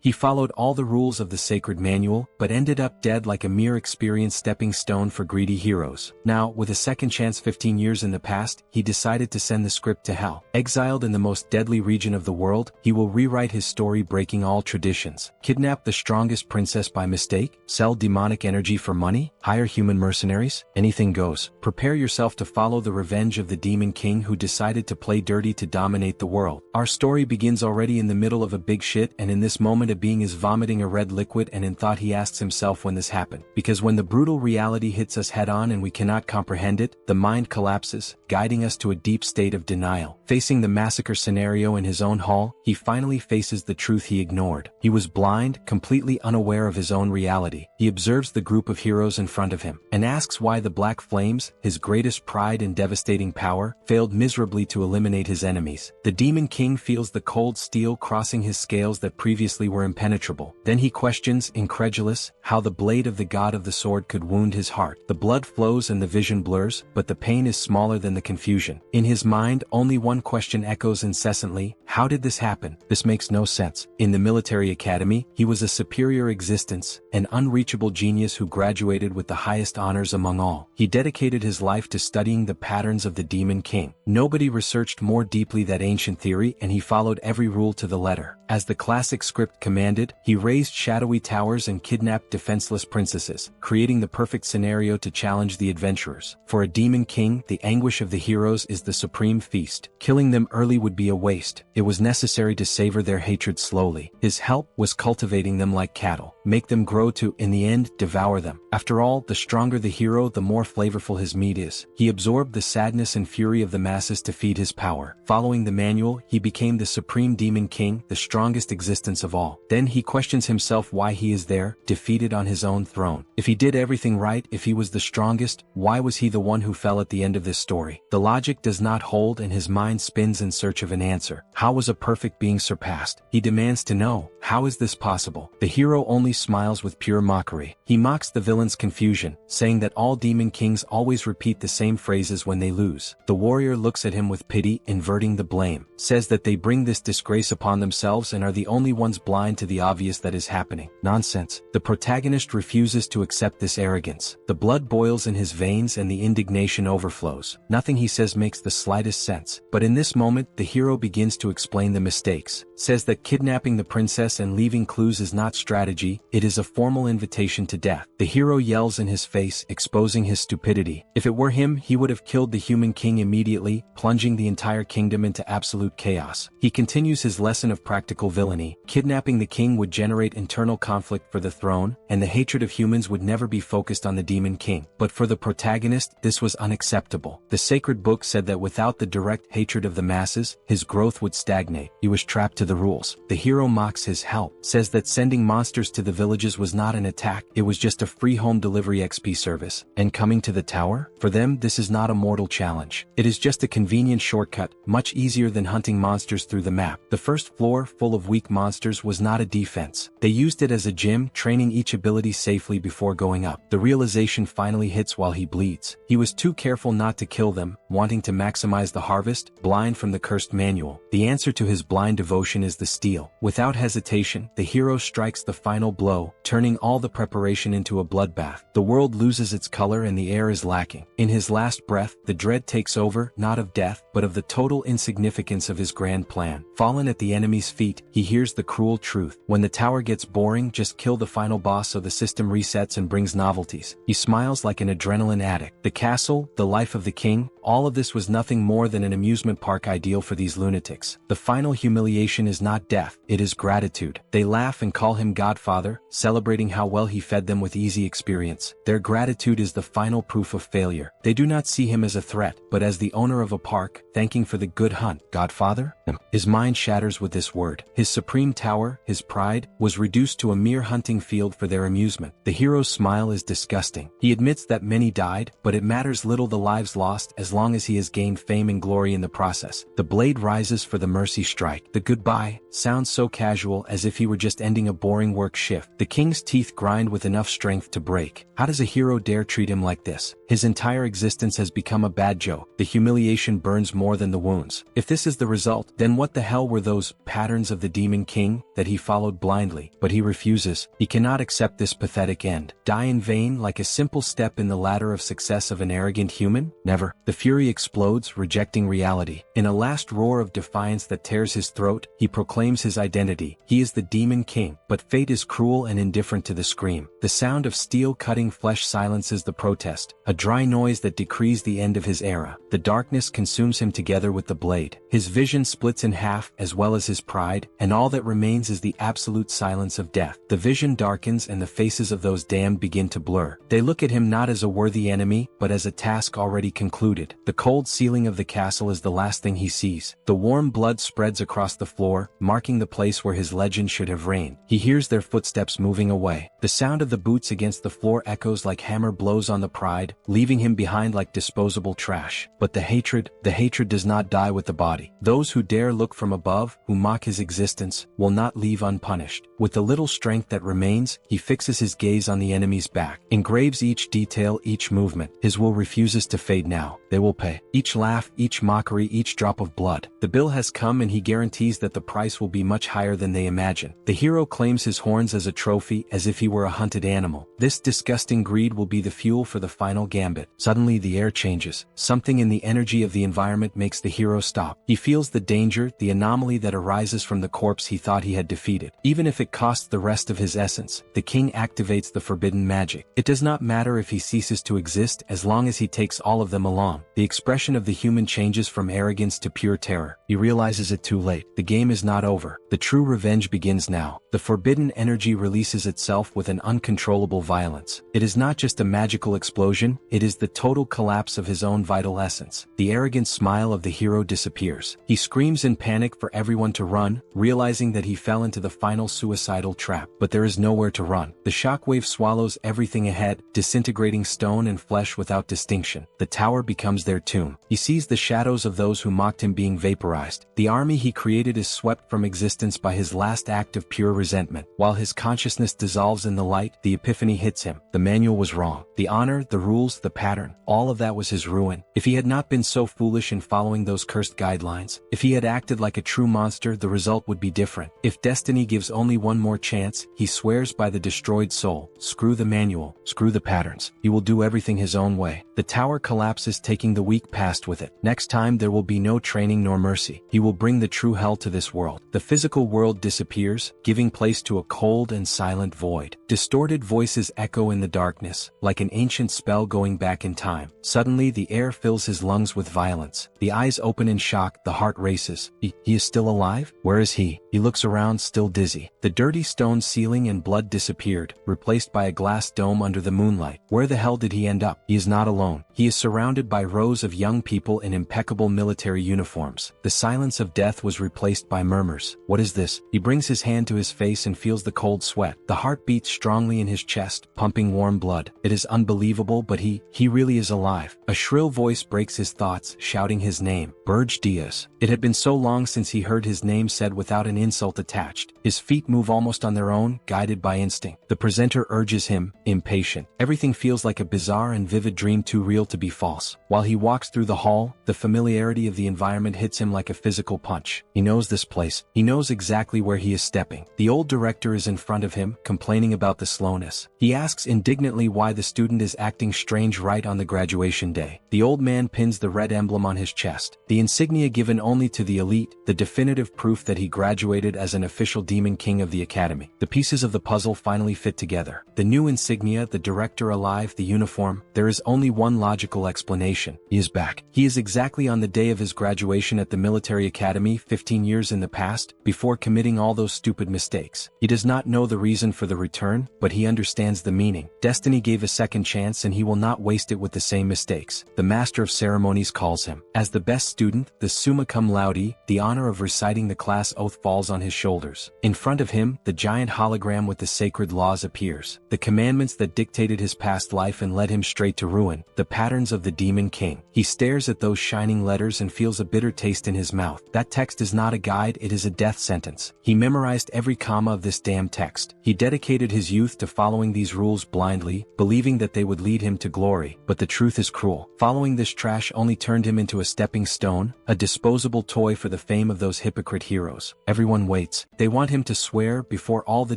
He followed all the rules of the sacred manual, but ended up dead like a mere experience stepping stone for greedy heroes. Now, with a second chance 15 years in the past, he decided to send the script to hell. Exiled in the most deadly region of the world, he will rewrite his story, breaking all traditions. Kidnap the strongest princess by mistake? Sell demonic energy for money? Hire human mercenaries? Anything goes. Prepare yourself to follow the revenge of the demon king who decided to play dirty to dominate the world. Our story begins already in the middle of a big shit, and in this moment a being is vomiting a red liquid, and in thought he asks himself when this happened. Because when the brutal reality hits us head on and we cannot comprehend it, the mind collapses, guiding us to a deep state of denial. Facing the massacre scenario in his own hall, he finally faces the truth he ignored. He was blind, completely unaware of his own reality. He observes the group of heroes in front of him, and asks why the black flames, his greatest pride and devastating power, failed miserably to eliminate his enemies. The demon king feels the cold steel crossing his scales that previously were impenetrable. Then he questions, incredulous, how the blade of the god of the sword could wound his heart. The blood flows and the vision blurs, but the pain is smaller than the confusion. In his mind, only one question echoes incessantly: how did this happen? This makes no sense. In the military academy, he was a superior existence, an unreachable genius who graduated with the highest honors among all. He dedicated his life to studying the patterns of the demon king. Nobody researched more deeply that ancient theory, and he followed every rule to the letter. As the classic script commanded, he raised shadowy towers and kidnapped defenseless princesses, creating the perfect scenario to challenge the adventurers. For a demon king, the anguish of the heroes is the supreme feast. Killing them early would be a waste. It was necessary to savor their hatred slowly. His help was cultivating them like cattle, make them grow to, in the end, devour them. After all, the stronger the hero, the more flavorful his meat is. He absorbed the sadness and fury of the masses to feed his power. Following the manual, he became the supreme demon king, the strongest existence of all. Then he questions himself why he is there, defeated on his own throne. If he did everything right, if he was the strongest, why was he the one who fell at the end of this story? The logic does not hold, and his mind spins in search of an answer. How was a perfect being surpassed? He demands to know, how is this possible? The hero only smiles with pure mockery. He mocks the villain's confusion, saying that all demon kings always repeat the same phrases when they lose. The warrior looks at him with pity, inverting the blame, says that they bring this disgrace upon themselves and are the only ones blind to the obvious that is happening. Nonsense. The protagonist refuses to accept this arrogance. The blood boils in his veins and the indignation overflows. Nothing he says makes the slightest sense. But in this moment, the hero begins to explain the mistakes, says that kidnapping the princess and leaving clues is not strategy, it is a formal invitation to death. The hero yells in his face, exposing his stupidity. If it were him, he would have killed the human king immediately, plunging the entire kingdom into absolute chaos. He continues his lesson of practical villainy. Kidnapping the king would generate internal conflict for the throne, and the hatred of humans would never be focused on the demon king. But for the protagonist, this was unacceptable. The sacred book said that without the direct hatred of the masses, his growth would stagnate. He was trapped to the rules. The hero mocks his help, says that sending monsters to the villages was not an attack, it was just a free home delivery XP service. And coming to the tower? For them, this is not a mortal challenge. It is just a convenient shortcut, much easier than hunting monsters through the map. The first floor, full of weak monsters, was not a defense. They used it as a gym, training each ability safely before going up. The realization finally hits while he bleeds. He was too careful not to kill them, wanting to maximize the harvest, blind from the cursed manual. The answer to his blind devotion is the steel. Without hesitation, the hero strikes the final blow, turning all the preparation into a bloodbath. The world loses its color and the air is lacking. In his last breath, the dread takes over, not of death, but of the total insignificance of his grand plan. Fallen at the enemy's feet, he hears the cruel truth. When the tower gets boring, just kill the final boss so the system resets and brings novelties. He smiles like an adrenaline addict. The castle, the life of the king, all of this was nothing more than an amusement park ideal for these lunatics. The final humiliation is not death, it is gratitude. They laugh and call him Godfather, celebrating how well he fed them with easy experience. Their gratitude is the final proof of failure. They do not see him as a threat, but as the owner of a park, thanking for the good hunt. Godfather? His mind shatters with this word. His supreme tower, his pride, was reduced to a mere hunting field for their amusement. The hero's smile is disgusting. He admits that many died, but it matters little the lives lost as long as he has gained fame and glory in the process. The blade rises for the mercy strike. The goodbye sounds so casual, as if he were just ending a boring work shift. The king's teeth grind with enough strength to break. How does a hero dare treat him like this? His entire existence has become a bad joke. The humiliation burns more than the wounds. If this is the result. Then what the hell were those patterns of the Demon King that he followed blindly? But he refuses. He cannot accept this pathetic end. Die in vain like a simple step in the ladder of success of an arrogant human? Never. The fury explodes, rejecting reality. In a last roar of defiance that tears his throat, he proclaims his identity. He is the Demon King, but fate is cruel and indifferent to the scream. The sound of steel cutting flesh silences the protest, a dry noise that decrees the end of his era. The darkness consumes him together with the blade. His vision splits in half as well as his pride, and all that remains is the absolute silence of death. The vision darkens and the faces of those damned begin to blur. They look at him not as a worthy enemy, but as a task already concluded. The cold ceiling of the castle is the last thing he sees. The warm blood spreads across the floor, marking the place where his legend should have reigned. He hears their footsteps moving away. The sound of the boots against the floor echoes like hammer blows on the pride, leaving him behind like disposable trash. But the hatred does not die with the body. Those who dare look from above, who mock his existence, will not leave unpunished. With the little strength that remains, he fixes his gaze on the enemy's back, engraves each detail, each movement. His will refuses to fade now. They will pay. Each laugh, each mockery, each drop of blood. The bill has come and he guarantees that the price will be much higher than they imagine. The hero claims his horns as a trophy, as if he were a hunted animal. This disgusting greed will be the fuel for the final gambit. Suddenly the air changes. Something in the energy of the environment makes the hero stop. He feels the danger, the anomaly that arises from the corpse he thought he had defeated. Even if it costs the rest of his essence, the king activates the forbidden magic. It does not matter if he ceases to exist as long as he takes all of them along. The expression of the human changes from arrogance to pure terror. He realizes it too late. The game is not over. The true revenge begins now. The forbidden energy releases itself with an uncontrollable violence. It is not just a magical explosion, it is the total collapse of his own vital essence. The arrogant smile of the hero disappears. He screams in panic for everyone to run, realizing that he fell into the final suicidal trap. But there is nowhere to run. The shockwave swallows everything ahead, disintegrating stone and flesh without distinction. The tower becomes their tomb. He sees the shadows of those who mocked him being vaporized. The army he created is swept from existence by his last act of pure resentment. While his consciousness dissolves in the light, the epiphany hits him. The manual was wrong. The honor, the rules, the pattern, all of that was his ruin. If he had not been so foolish in following those cursed guidelines, if he had acted like a true monster, the result would be different. If destiny gives only one more chance, he swears by the destroyed soul, screw the manual, screw the patterns. He will do everything his own way. The tower collapses, taking the weak past with it. Next time there will be no training nor mercy. He will bring the true hell to this world. The physical world disappears, giving place to a cold and silent void. Distorted voices echo in the darkness, like an ancient spell going back in time. Suddenly the air fills his lungs with violence. The eyes open in shock, the heart races. He is still alive? Where is he? He looks around, still dizzy. The dirty stone ceiling and blood disappeared, replaced by a glass dome under the moonlight. Where the hell did he end up? He is not alone. He is surrounded by rows of young people in impeccable military uniforms. The silence of death was replaced by murmurs. What is this? He brings his hand to his face and feels the cold sweat. The heart beats strongly in his chest, pumping warm blood. It is unbelievable, but he really is alive. A shrill voice breaks his thoughts, shouting his name. Berje Deias. It had been so long since he heard his name said without an insult attached. His feet move almost on their own, guided by instinct. The presenter urges him, impatient. Everything feels like a bizarre and vivid dream too real to be false. While he walks through the hall, the familiarity of the environment hits him like a physical punch. He knows this place. He knows exactly where he is stepping. The old director is in front of him, complaining about the slowness. He asks indignantly why the student is acting strange right on the graduation day. The old man pins the red emblem on his chest. The insignia given only to the elite, the definitive proof that he graduated as an official Demon King of the Academy. The pieces of the puzzle finally fit together. The new insignia, the director alive, the uniform. There is only one logical explanation. He is back. He is exactly on the day of his graduation at the military academy 15 years in the past, before committing all those stupid mistakes. He does not know the reason for the return, but he understands the meaning. Destiny gave a second chance and he will not waste it with the same mistakes. The master of ceremonies calls him. As the best student, the summa cum laude, the honor of reciting the class oath falls on his shoulders. In front of him him, the giant hologram with the sacred laws appears. The commandments that dictated his past life and led him straight to ruin, the patterns of the Demon King. He stares at those shining letters and feels a bitter taste in his mouth. That text is not a guide, it is a death sentence. He memorized every comma of this damn text. He dedicated his youth to following these rules blindly, believing that they would lead him to glory. But the truth is cruel. Following this trash only turned him into a stepping stone, a disposable toy for the fame of those hypocrite heroes. Everyone waits. They want him to swear, before all the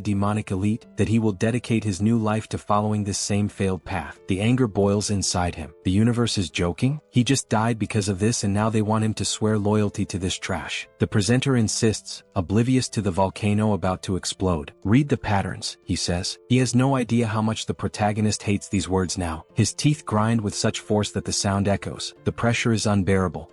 demonic elite, that he will dedicate his new life to following this same failed path. The anger boils inside him. The universe is joking? He just died because of this and now they want him to swear loyalty to this trash. The presenter insists, oblivious to the volcano about to explode. Read the patterns, he says. He has no idea how much the protagonist hates these words now. His teeth grind with such force that the sound echoes. The pressure is unbearable.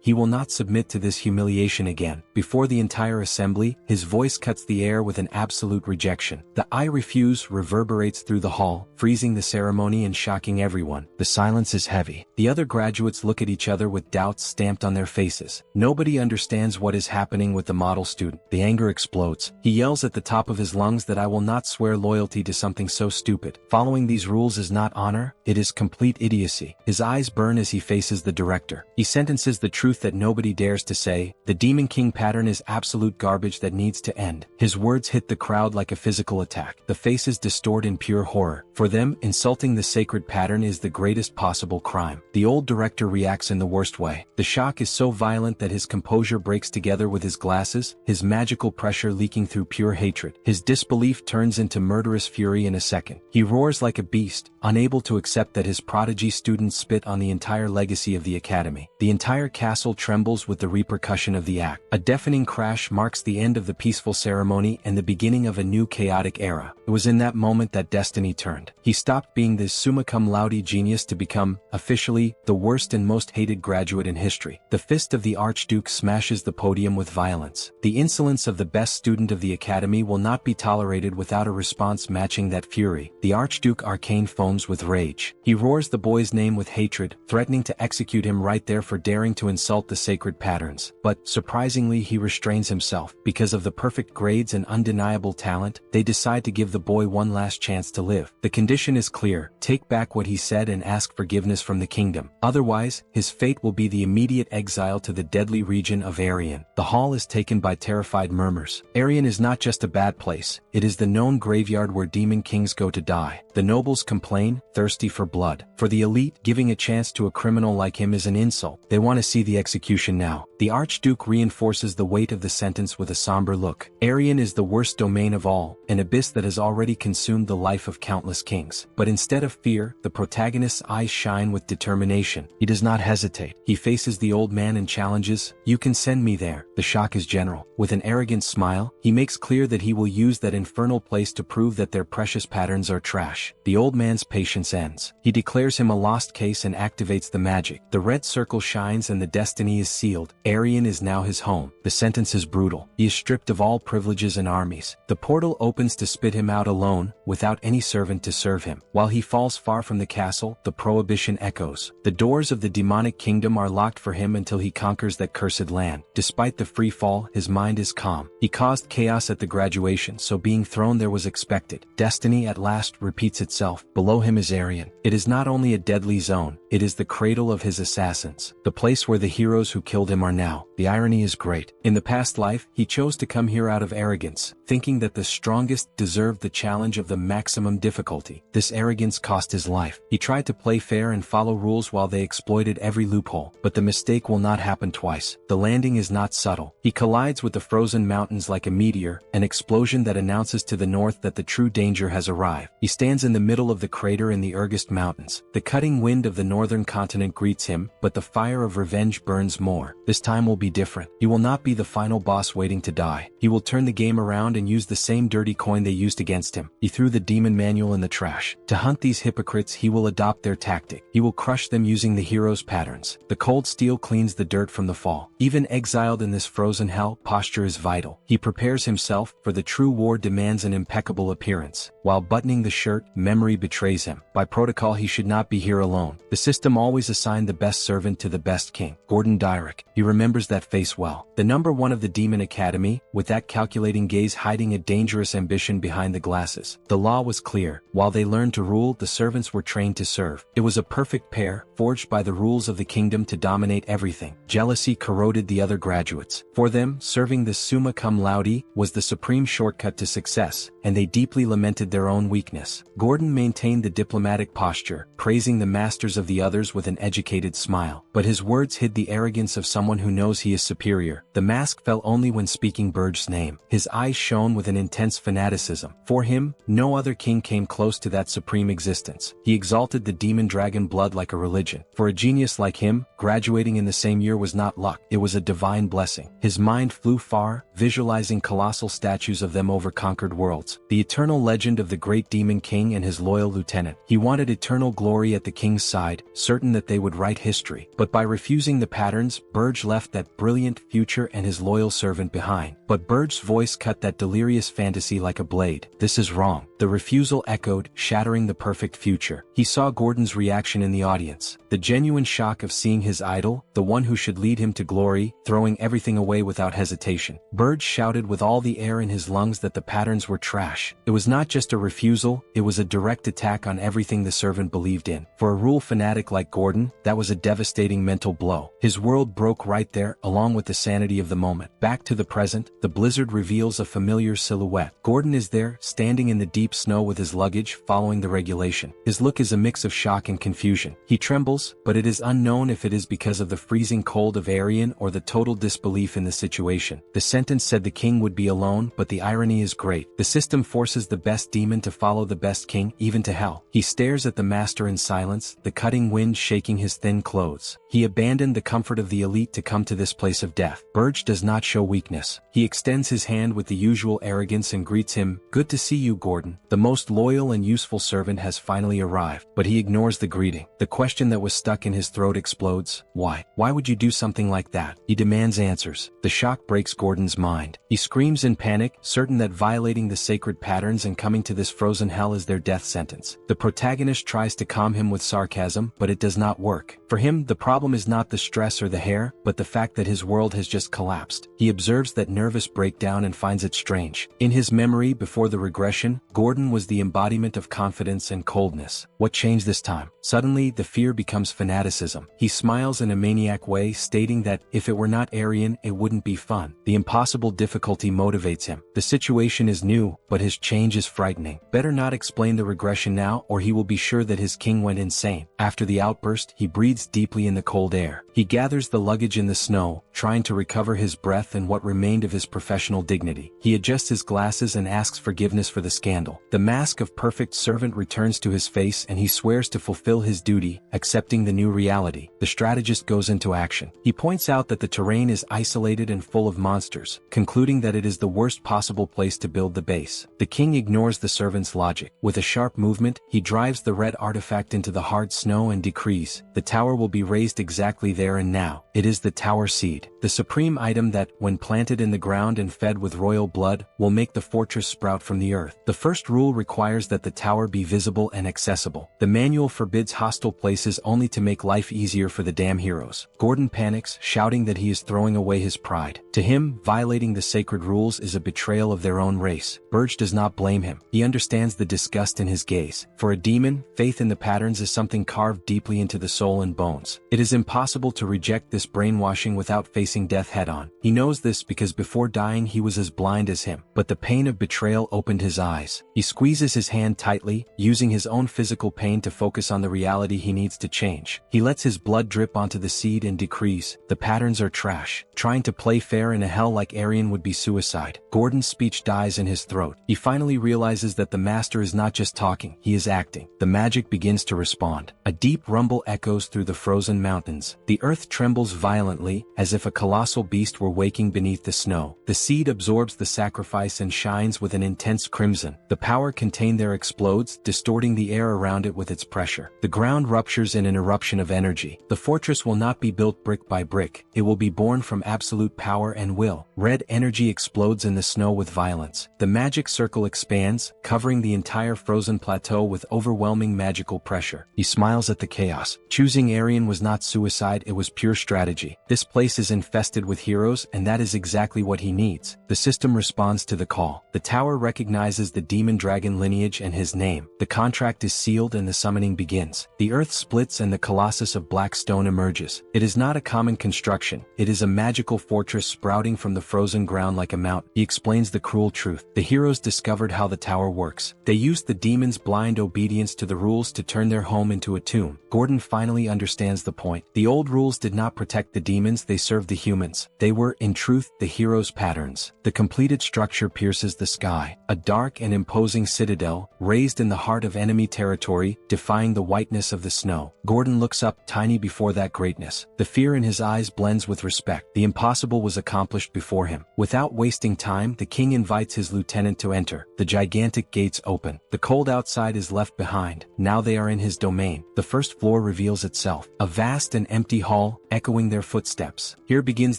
He will not submit to this humiliation again. Before the entire assembly, his voice cuts the air with an absolute rejection. The "I refuse" reverberates through the hall, freezing the ceremony and shocking everyone. The silence is heavy. The other graduates look at each other with doubts stamped on their faces. Nobody understands what is happening with the model student. The anger explodes. He yells at the top of his lungs that I will not swear loyalty to something so stupid. Following these rules is not honor, it is complete idiocy. His eyes burn as he faces the director. He sentences the truth that nobody dares to say. The Demon King pattern is absolute garbage that needs to end. His words hit the crowd like a physical attack. The faces distort in pure horror. For them, insulting the sacred pattern is the greatest possible crime. The old director reacts in the worst way. The shock is so violent that his composure breaks together with his glasses, his magical pressure leaking through pure hatred. His disbelief turns into murderous fury in a second. He roars like a beast, unable to accept that his prodigy students spit on the entire legacy of the academy. The entire castle trembles with the repercussion of the act. A deafening crash marks the end of the peaceful ceremony and the beginning of a new chaotic era. It was in that moment that destiny turned. He stopped being this summa cum laude genius to become, officially, the worst and most hated graduate in history. The fist of the Archduke smashes the podium with violence. The insolence of the best student of the academy will not be tolerated without a response matching that fury. The Archduke Arcane foams with rage. He roars the boy's name with hatred, threatening to execute him right there for daring to insult the sacred patterns. But, surprisingly, he restrains himself. Because of the perfect grades and undeniable talent, they decide to give the boy one last chance to live. The condition is clear: take back what he said and ask forgiveness from the kingdom. Otherwise, his fate will be the immediate exile to the deadly region of Arein. The hall is taken by terrified murmurs. Arein is not just a bad place, it is the known graveyard where demon kings go to die. The nobles complain, thirsty for blood. For the elite, giving a chance to a criminal like him is an insult. They want to see the execution now. The Archduke reinforces the weight of the sentence with a somber look. Arein is the worst domain of all, an abyss that has already consumed the life of countless kings. But instead of fear, the protagonist's eyes shine with determination. He does not hesitate. He faces the old man and challenges, "You can send me there." The shock is general. With an arrogant smile, he makes clear that he will use that infernal place to prove that their precious patterns are trash. The old man's patience ends. He declares him a lost case and activates the magic. The red circle shines and the destiny is sealed. Arein is now his home. The sentence is brutal. He is stripped of all privileges and armies. The portal opens to spit him out alone, without any servant to serve him. While he falls far from the castle, the prohibition echoes. The doors of the demonic kingdom are locked for him until he conquers that cursed land. Despite the free fall, his mind is calm. He caused chaos at the graduation, so being thrown there was expected. Destiny at last repeats itself. Below him is Arein. It is not only a deadly zone, it is the cradle of his assassins. The place where the heroes who killed him are now. The irony is great. In the past life, he chose to come here out of arrogance, thinking that the strongest deserved the challenge of the maximum difficulty. This arrogance cost his life. He tried to play fair and follow rules while they exploited every loophole. But the mistake will not happen twice. The landing is not subtle. He collides with the frozen mountains like a meteor, an explosion that announces to the north that the true danger has arrived. He stands in the middle of the crater in the Ergest Mountains. The cutting wind of the northern continent greets him, but the fire of revenge burns more. This time will be different. He will not be the final boss waiting to die. He will turn the game around and use the same dirty coin they used against him. He threw the demon manual in the trash. To hunt these hypocrites, he will adopt their tactic. He will crush them using the hero's patterns. The cold steel cleans the dirt from the fall. Even exiled in this frozen hell, posture is vital. He prepares himself, for the true war demands an impeccable appearance. While buttoning the shirt, memory betrays him. By protocol, he should not be here alone. The system always assigned the best servant to the best king. Gordon Dyrek. He remembers that face well. The number one of the Demon Academy, with that calculating unseeing gaze hiding a dangerous ambition behind the glasses. The law was clear. While they learned to rule, the servants were trained to serve. It was a perfect pair, forged by the rules of the kingdom to dominate everything. Jealousy corroded the other graduates. For them, serving the summa cum laude was the supreme shortcut to success, and they deeply lamented their own weakness. Gordon maintained the diplomatic posture, praising the masters of the others with an educated smile. But his words hid the arrogance of someone who knows he is superior. The mask fell only when speaking Berje's name. His eyes shone with an intense fanaticism. For him, no other king came close to that supreme existence. He exalted the demon-dragon blood like a religion. For a genius like him, graduating in the same year was not luck, it was a divine blessing. His mind flew far, visualizing colossal statues of them over conquered worlds. The eternal legend of the great demon king and his loyal lieutenant. He wanted eternal glory at the king's side, certain that they would write history. But by refusing the patterns, Berje left that brilliant future and his loyal servant behind. But Berje's voice cut that delirious fantasy like a blade. This is wrong. The refusal echoed, shattering the perfect future. He saw Gordon's reaction in the audience. The genuine shock of seeing his idol, the one who should lead him to glory, throwing everything away without hesitation. Berje shouted with all the air in his lungs that the patterns were trash. It was not just a refusal, it was a direct attack on everything the servant believed in. For a rule fanatic like Gordon, that was a devastating mental blow. His world broke right there, along with the sanity of the moment. Back to the present, the blizzard reveals a familiar silhouette. Gordon is there, standing in the deep snow with his luggage, following the regulation. His look is a mix of shock and confusion. He trembles, but it is unknown if it is because of the freezing cold of Arein or the total disbelief in the situation. The sentence said the king would be alone, but the irony is great. The system forces the best demon to follow the best king, even to hell. He stares at the master in silence, the cutting wind shaking his thin clothes. He abandoned the comfort of the elite to come to this place of death. Berje does not show weakness. He extends his hand with the usual arrogance and greets him. Good to see you, Gordon. The most loyal and useful servant has finally arrived. But he ignores the greeting. The question that was stuck in his throat explodes. Why? Why would you do something like that? He demands answers. The shock breaks Gordon's mind. He screams in panic, certain that violating the sacred patterns and coming to this frozen hell is their death sentence. The protagonist tries to calm him with sarcasm, but it does not work. For him, the problem is not the stress or the hair, but the fact that his world has just collapsed. He observes that nervous breakdown and finds it strange. In his memory before the regression, Gordon was the embodiment of confidence and coldness. What changed this time? Suddenly, the fear becomes fanaticism. He smiles in a maniac way, stating that if it were not Arein, it wouldn't be fun. The impossible difficulty motivates him. The situation is new, but his change is frightening. Better not explain the regression now, or he will be sure that his king went insane. After the outburst, he breathes deeply in the cold air. He gathers the luggage in the snow, trying to recover his breath and what remained of his professional dignity. He adjusts his glasses and asks forgiveness for the scandal. The mask of perfect servant returns to his face and he swears to fulfill his duty, accepting the new reality. The strategist goes into action. He points out that the terrain is isolated and full of monsters, concluding that it is the worst possible place to build the base. The king ignores the servant's logic. With a sharp movement, he drives the red artifact into the hard snow and decrees, the tower will be raised exactly there and now. It is the tower seed, the supreme item that, when planted in the ground and fed with royal blood, will make the fortress sprout from the earth. The first rule requires that the tower be visible and accessible. The manual forbids hostile places only to make life easier for the damn heroes. Gordon panics, shouting that he is throwing away his pride. To him, violating the sacred rules is a betrayal of their own race. Berje does not blame him. He understands the disgust in his gaze. For a demon, faith in the patterns is something carved deeply into the soul and bones. It is impossible to reject this brainwashing without facing death head-on. He knows this because before dying he was as blind as him. But the pain of betrayal opened his eyes. He squeezes his hand tightly, using his own physical pain to focus on the reality he needs to change. He lets his blood drip onto the seed and decrees, the patterns are trash. Trying to play fair in a hell like Arein would be suicide. Gordon's speech dies in his throat. He finally realizes that the master is not just talking, he is acting. The magic begins to respond. A deep rumble echoes through the frozen mountains. The earth trembles violently, as if a colossal beast were waking beneath the snow. The seed absorbs the sacrifice and shines with an intense crimson. The power contained there explodes, distorting the air around it with its pressure. The ground ruptures in an eruption of energy. The fortress will not be built brick by brick. It will be born from absolute power and will. Red energy explodes in the snow with violence. The magic circle expands, covering the entire frozen plateau with overwhelming magical pressure. He smiles at the chaos. Choosing Arein was not suicide, it was pure strategy. This place is infested with heroes, and that is exactly what he needs. The system responds to the call. The tower recognizes the demon dragon lineage and his name. The contract is sealed and the summoning begins. The earth splits and the colossus of black stone emerges. It is not a common construction. It is a magical fortress sprouting from the frozen ground like a mountain. He explains the cruel truth. The heroes discovered how the tower works. They used the demon's blind obedience to the rules to turn their home into a tomb. Gordon finally understands the point. The old rules did not protect the demons, they served the humans. They were, in truth, the heroes' patterns. The completed structure pierces the sky. A dark and imposing citadel, raised in the heart of enemy territory, defying the whiteness of the snow. Gordon looks up, tiny before that greatness. The fear in his eyes blends with respect. The impossible was accomplished before him. Without wasting time, the king invites his lieutenant to enter. The gigantic gates open. The cold outside is left behind. Now they are in his domain. The first floor reveals itself. A vast and empty hall, echoing their footsteps. Here begins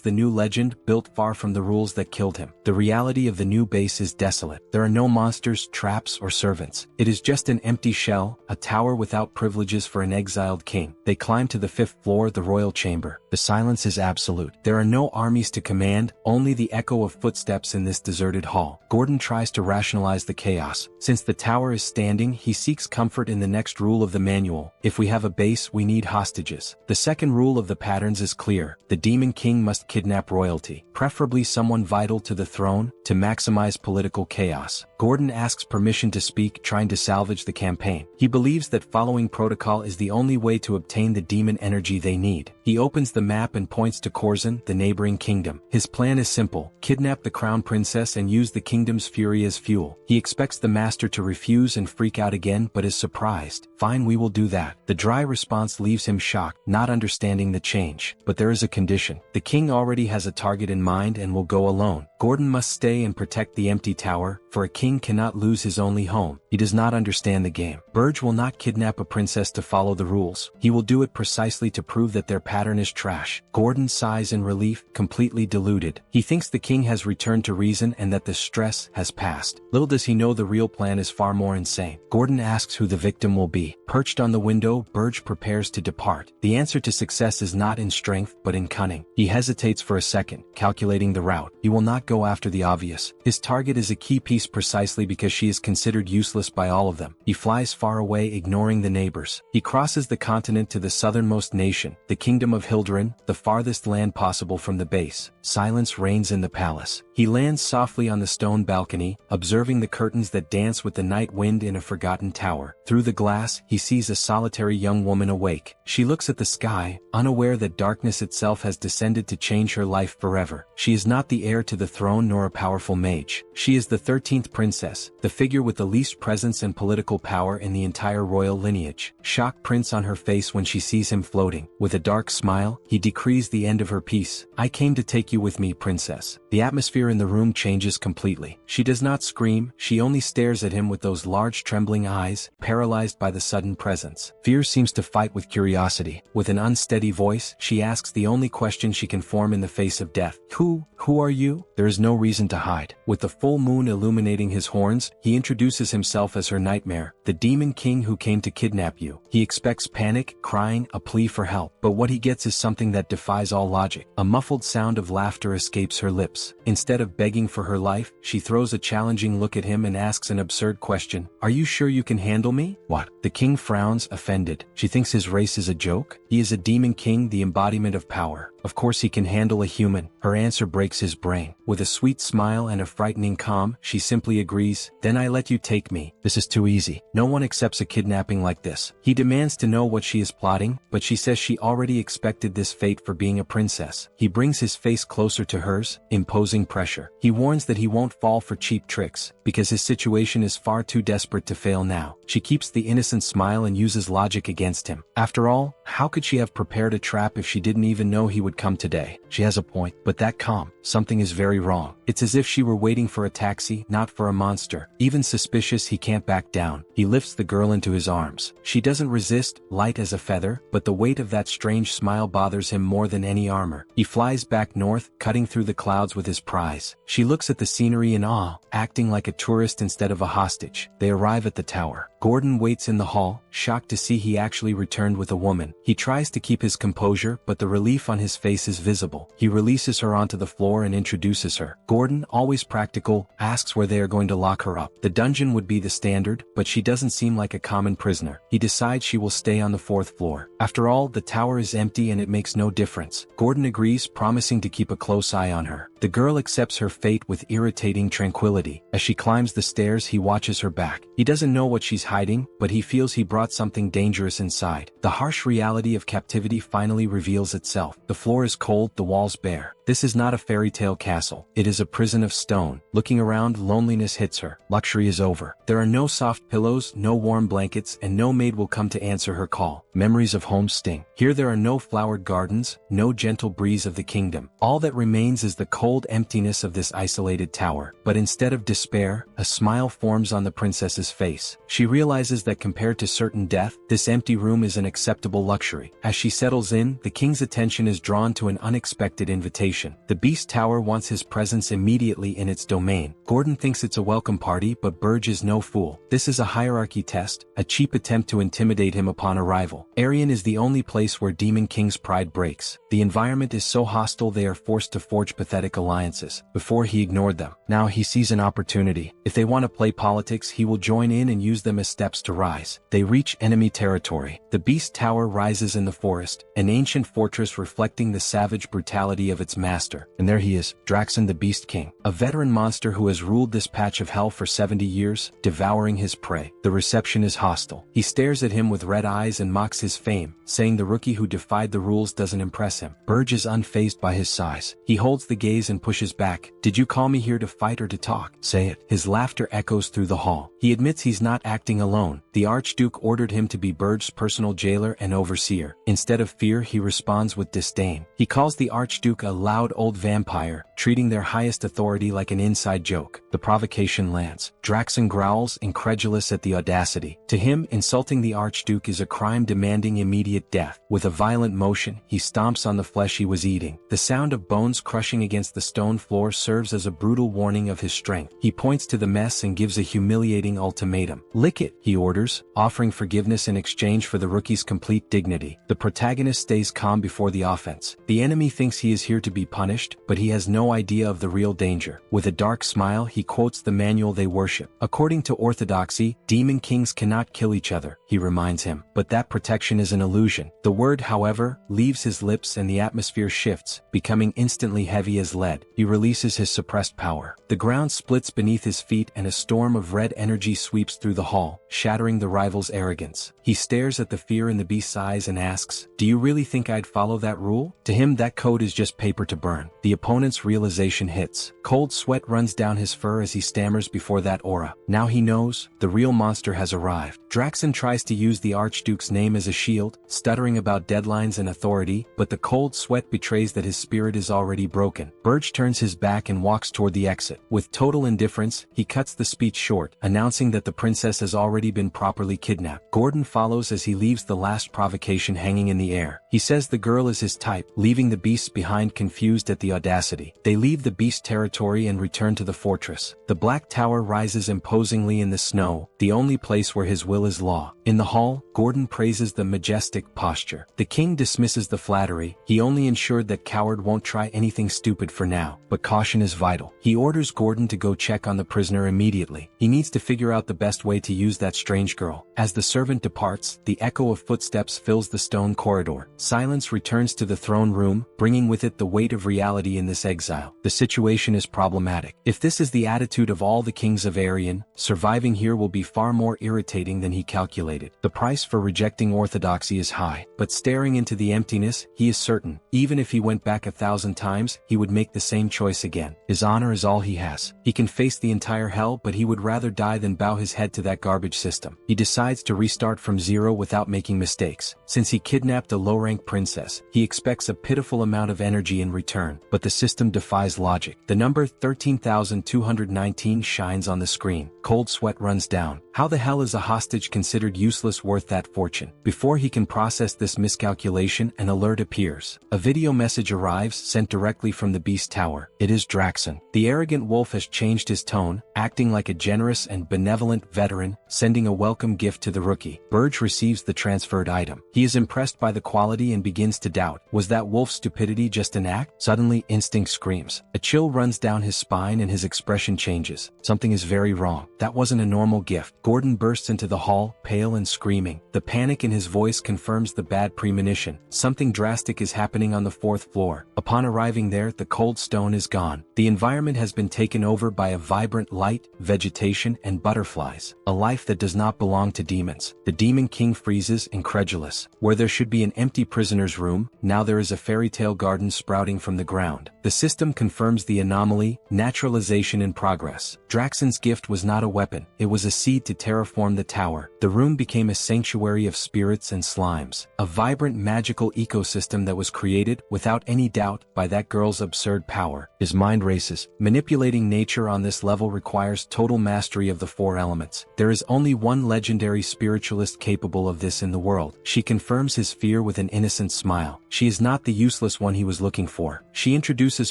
the new legend, built far from the rules that killed him. The reality of the new base is desolate. There are no monsters, traps, or servants. It is just an empty shell, a tower without privileges for an exiled king. They climb to the 5th floor, the royal chamber. The silence is absolute. There are no armies to command, only the echo of footsteps in this deserted hall. Gordon tries to rationalize the chaos. Since the tower is standing, he seeks comfort in the next rule of the manual. If we have a base, we need hostages. The second rule of the patterns is clear. The demon king must kidnap royalty, preferably someone vital to the throne, to maximize political chaos. Gordon asks permission to speak, trying to salvage the campaign. He believes that following protocol is the only way to obtain the demon energy they need. He opens the map and points to Corzin, the neighboring kingdom. His plan is simple: kidnap the crown princess and use the kingdom's fury as fuel. He expects the master to refuse and freak out again, but is surprised. Fine, we will do that. The dry response leaves him shocked, not understanding the change. But there is a condition. The king already has a target in mind and will go alone. Gordon must stay and protect the empty tower, for a king cannot lose his only home. He does not understand the game. Berje will not kidnap a princess to follow the rules. He will do it precisely to prove that their pattern is trash. Gordon sighs in relief, completely deluded. He thinks the king has returned to reason and that the stress has passed. Little does he know the real plan is far more insane. Gordon asks who the victim will be. Perched on the window, Berje prepares to depart. The answer to success is not in strength, but in cunning. He hesitates for a second, calculating the route. He will not go after the obvious. His target is a key piece precisely because she is considered useless by all of them. He flies far away, ignoring the neighbors. He crosses the continent to the southernmost nation, the kingdom of Hilderin, the farthest land possible from the base. Silence reigns in the palace. He lands softly on the stone balcony, observing the curtains that dance with the night wind in a forgotten tower. Through the glass, he sees a solitary young woman awake. She looks at the sky, unaware that darkness itself has descended to change her life forever. She is not the heir to the throne nor a powerful mage. She is the 13th princess, the figure with the least presence and political power in the entire royal lineage. Shock prints on her face when she sees him floating. With a dark smile, he decrees the end of her peace. "I came to take you with me, princess." The atmosphere in the room changes completely. She does not scream, she only stares at him with those large trembling eyes, paralyzed by the sudden presence. Fear seems to fight with curiosity. With an unsteady voice, she asks the only question she can form in the face of death. Who are you?" There is no reason to hide. With the full moon illuminating his horns, he introduces himself as her nightmare, the demon king who came to kidnap you. He expects panic, crying, a plea for help. But what he gets is something that defies all logic. A muffled sound of laughter escapes her lips. Instead of begging for her life, she throws a challenging look at him and asks an absurd question. "Are you sure you can handle me?" "What?" The king frowns, offended. She thinks his race is a joke. He is a demon king, the embodiment of power. Of course he can handle a human. Her answer breaks his brain. With a sweet smile and a frightening calm, she simply agrees. "Then I let you take me." This is too easy. No one accepts a kidnapping like this. He demands to know what she is plotting, but she says she already expected this fate for being a princess. He brings his face closer to hers, imposing pressure. He warns that he won't fall for cheap tricks, because his situation is far too desperate to fail now. She keeps the innocent smile and uses logic against him. After all, how could she have prepared a trap if she didn't even know he would come today? She has a point, but that calm, something is very wrong. It's as if she were waiting for a taxi, not for a monster. Even suspicious, he can't back down. He lifts the girl into his arms. She doesn't resist, light as a feather, but the weight of that strange smile bothers him more than any armor. He flies back north, cutting through the clouds with his prize. She looks at the scenery in awe, acting like a tourist instead of a hostage. They arrive at the tower. Gordon waits in the hall, shocked to see he actually returned with a woman. He tries to keep his composure, but the relief on his face is visible. He releases her onto the floor and introduces her. Gordon, always practical, asks where they are going to lock her up. The dungeon would be the standard, but she doesn't seem like a common prisoner. He decides she will stay on the 4th floor. After all, the tower is empty and it makes no difference. Gordon agrees, promising to keep a close eye on her. The girl accepts her fate with irritating tranquility. As she climbs the stairs, he watches her back. He doesn't know what she's hiding, but he feels he brought something dangerous inside. The harsh reality of captivity finally reveals itself. The floor is cold, the walls bare. This is not a fairy tale castle. It is a prison of stone. Looking around, loneliness hits her. Luxury is over. There are no soft pillows, no warm blankets, and no maid will come to answer her call. Memories of home sting. Here there are no flowered gardens, no gentle breeze of the kingdom. All that remains is the cold emptiness of this isolated tower. But instead of despair, a smile forms on the princess's face. She realizes that compared to certain death, this empty room is an acceptable luxury. As she settles in, the king's attention is drawn to an unexpected invitation. The Beast Tower wants his presence immediately in its domain. Gordon thinks it's a welcome party, but Berje is no fool. This is a hierarchy test, a cheap attempt to intimidate him upon arrival. Arein is the only place where Demon King's pride breaks. The environment is so hostile they are forced to forge pathetic alliances. Before he ignored them. Now he sees an opportunity. If they want to play politics, he will join in and use them as steps to rise. They reach enemy territory. The Beast Tower rises in the forest, an ancient fortress reflecting the savage brutality of its master. And there he is, Draxon the Beast King, a veteran monster who has ruled this patch of hell for 70 years, devouring his prey. The reception is hostile. He stares at him with red eyes and mocks his fame, saying the rookie who defied the rules doesn't impress him. Berje is unfazed by his size. He holds the gaze and pushes back. Did you call me here to fight or to talk? Say it. His laughter echoes through the hall. He admits he's not acting alone. The Archduke ordered him to be Berje's personal jailer and overseer. Instead of fear, he responds with disdain. He calls the Archduke a loud old vampire, treating their highest authority like an inside joke. The provocation lands. Draxon growls, incredulous at the audacity. To him, insulting the Archduke is a crime demanding immediate death. With a violent motion, he stomps on the flesh he was eating. The sound of bones crushing against the stone floor serves as a brutal warning of his strength. He points to the mess and gives a humiliating ultimatum. Lick it, he orders, offering forgiveness in exchange for the rookie's complete dignity. The protagonist stays calm before the offense. The enemy thinks he is here to be punished, but he has no idea of the real danger. With a dark smile, he quotes the manual they worship. According to orthodoxy, demon kings cannot kill each other, he reminds him. But that protection is an illusion. The word, however, leaves his lips and the atmosphere shifts, becoming instantly heavy as lead. He releases his suppressed power. The ground splits beneath his feet and a storm of red energy sweeps through the hall, shattering the rival's arrogance. He stares at the fear in the beast's eyes and asks, "Do you really think I'd follow that rule?" To him, that code is just paper to burn. The opponent's realization hits. Cold sweat runs down his fur as he stammers before that aura. Now he knows, the real monster has arrived. Draxon tries to use the Archduke's name as a shield, stuttering about deadlines and authority, but the cold sweat betrays that his spirit is already broken. Berje turns his back and walks toward the exit. With total indifference, he cuts the speech short, announcing that the princess has already been properly kidnapped. Gordon follows as he leaves the last provocation hanging in the air. He says the girl is his type, leaving the beasts behind confused at the audacity. They leave the beast territory and return to the fortress. The Black Tower rises imposingly in the snow, the only place where his will is law. In the hall, Gordon praises the majestic posture. The king dismisses the flattery. He only ensured that coward won't try anything stupid for now, but caution is vital. He orders Gordon to go check on the prisoner immediately. He needs to figure out the best way to use that strange girl. As the servant departs, the echo of footsteps fills the stone corridor. Silence returns to the throne room, bringing with it the weight of reality in this exile. The situation is problematic. If this is the attitude of all the kings of Arein, surviving here will be far more irritating than he calculated. The price for rejecting orthodoxy is high, but staring into the emptiness, he is certain, even if he went back 1,000 times, he would make the same choice again. His honor is all he has. He can face the entire hell, but he would rather die than bow his head to that garbage system. He decides to restart from zero without making mistakes. Since he kidnapped a low-rank princess, he expects a pitiful amount of energy in return, but the system defies logic. The number 13,219 shines on the screen. Cold sweat runs down. How the hell is a hostage considered useless worth that fortune? Before he can process this miscalculation, an alert appears. A video message arrives sent directly from the Beast Tower. It is Draxon. The arrogant wolf has changed his tone, acting like a generous and benevolent veteran, sending a welcome gift to the rookie. Berje receives the transferred item. He is impressed by the quality and begins to doubt. Was that wolf's stupidity just an act? Suddenly, instinct screams. A chill runs down his spine and his expression changes. Something is very wrong. That wasn't a normal gift. Gordon bursts into the hall, pale and screaming. The panic in his voice confirms the bad premonition. Something drastic is happening on the 4th floor. Upon arriving there, the cold stone is gone. The environment has been taken over by a vibrant light, vegetation, and butterflies. A life that does not belong to demons. The Demon King freezes, incredulous. Where there should be an empty prisoner's room, now there is a fairy tale garden sprouting from the ground. The system confirms the anomaly, naturalization in progress. Draxon's gift was not a weapon, it was a seed to terraform the tower. The room became a sanctuary of spirits and slimes. A vibrant magical ecosystem that was created, without any doubt, by that girl's absurd power. His mind races. Manipulating nature on this level requires total mastery of the 4 elements. There is only one legendary spiritualist capable of this in the world. She confirms his fear with an innocent smile. She is not the useless one he was looking for. She introduces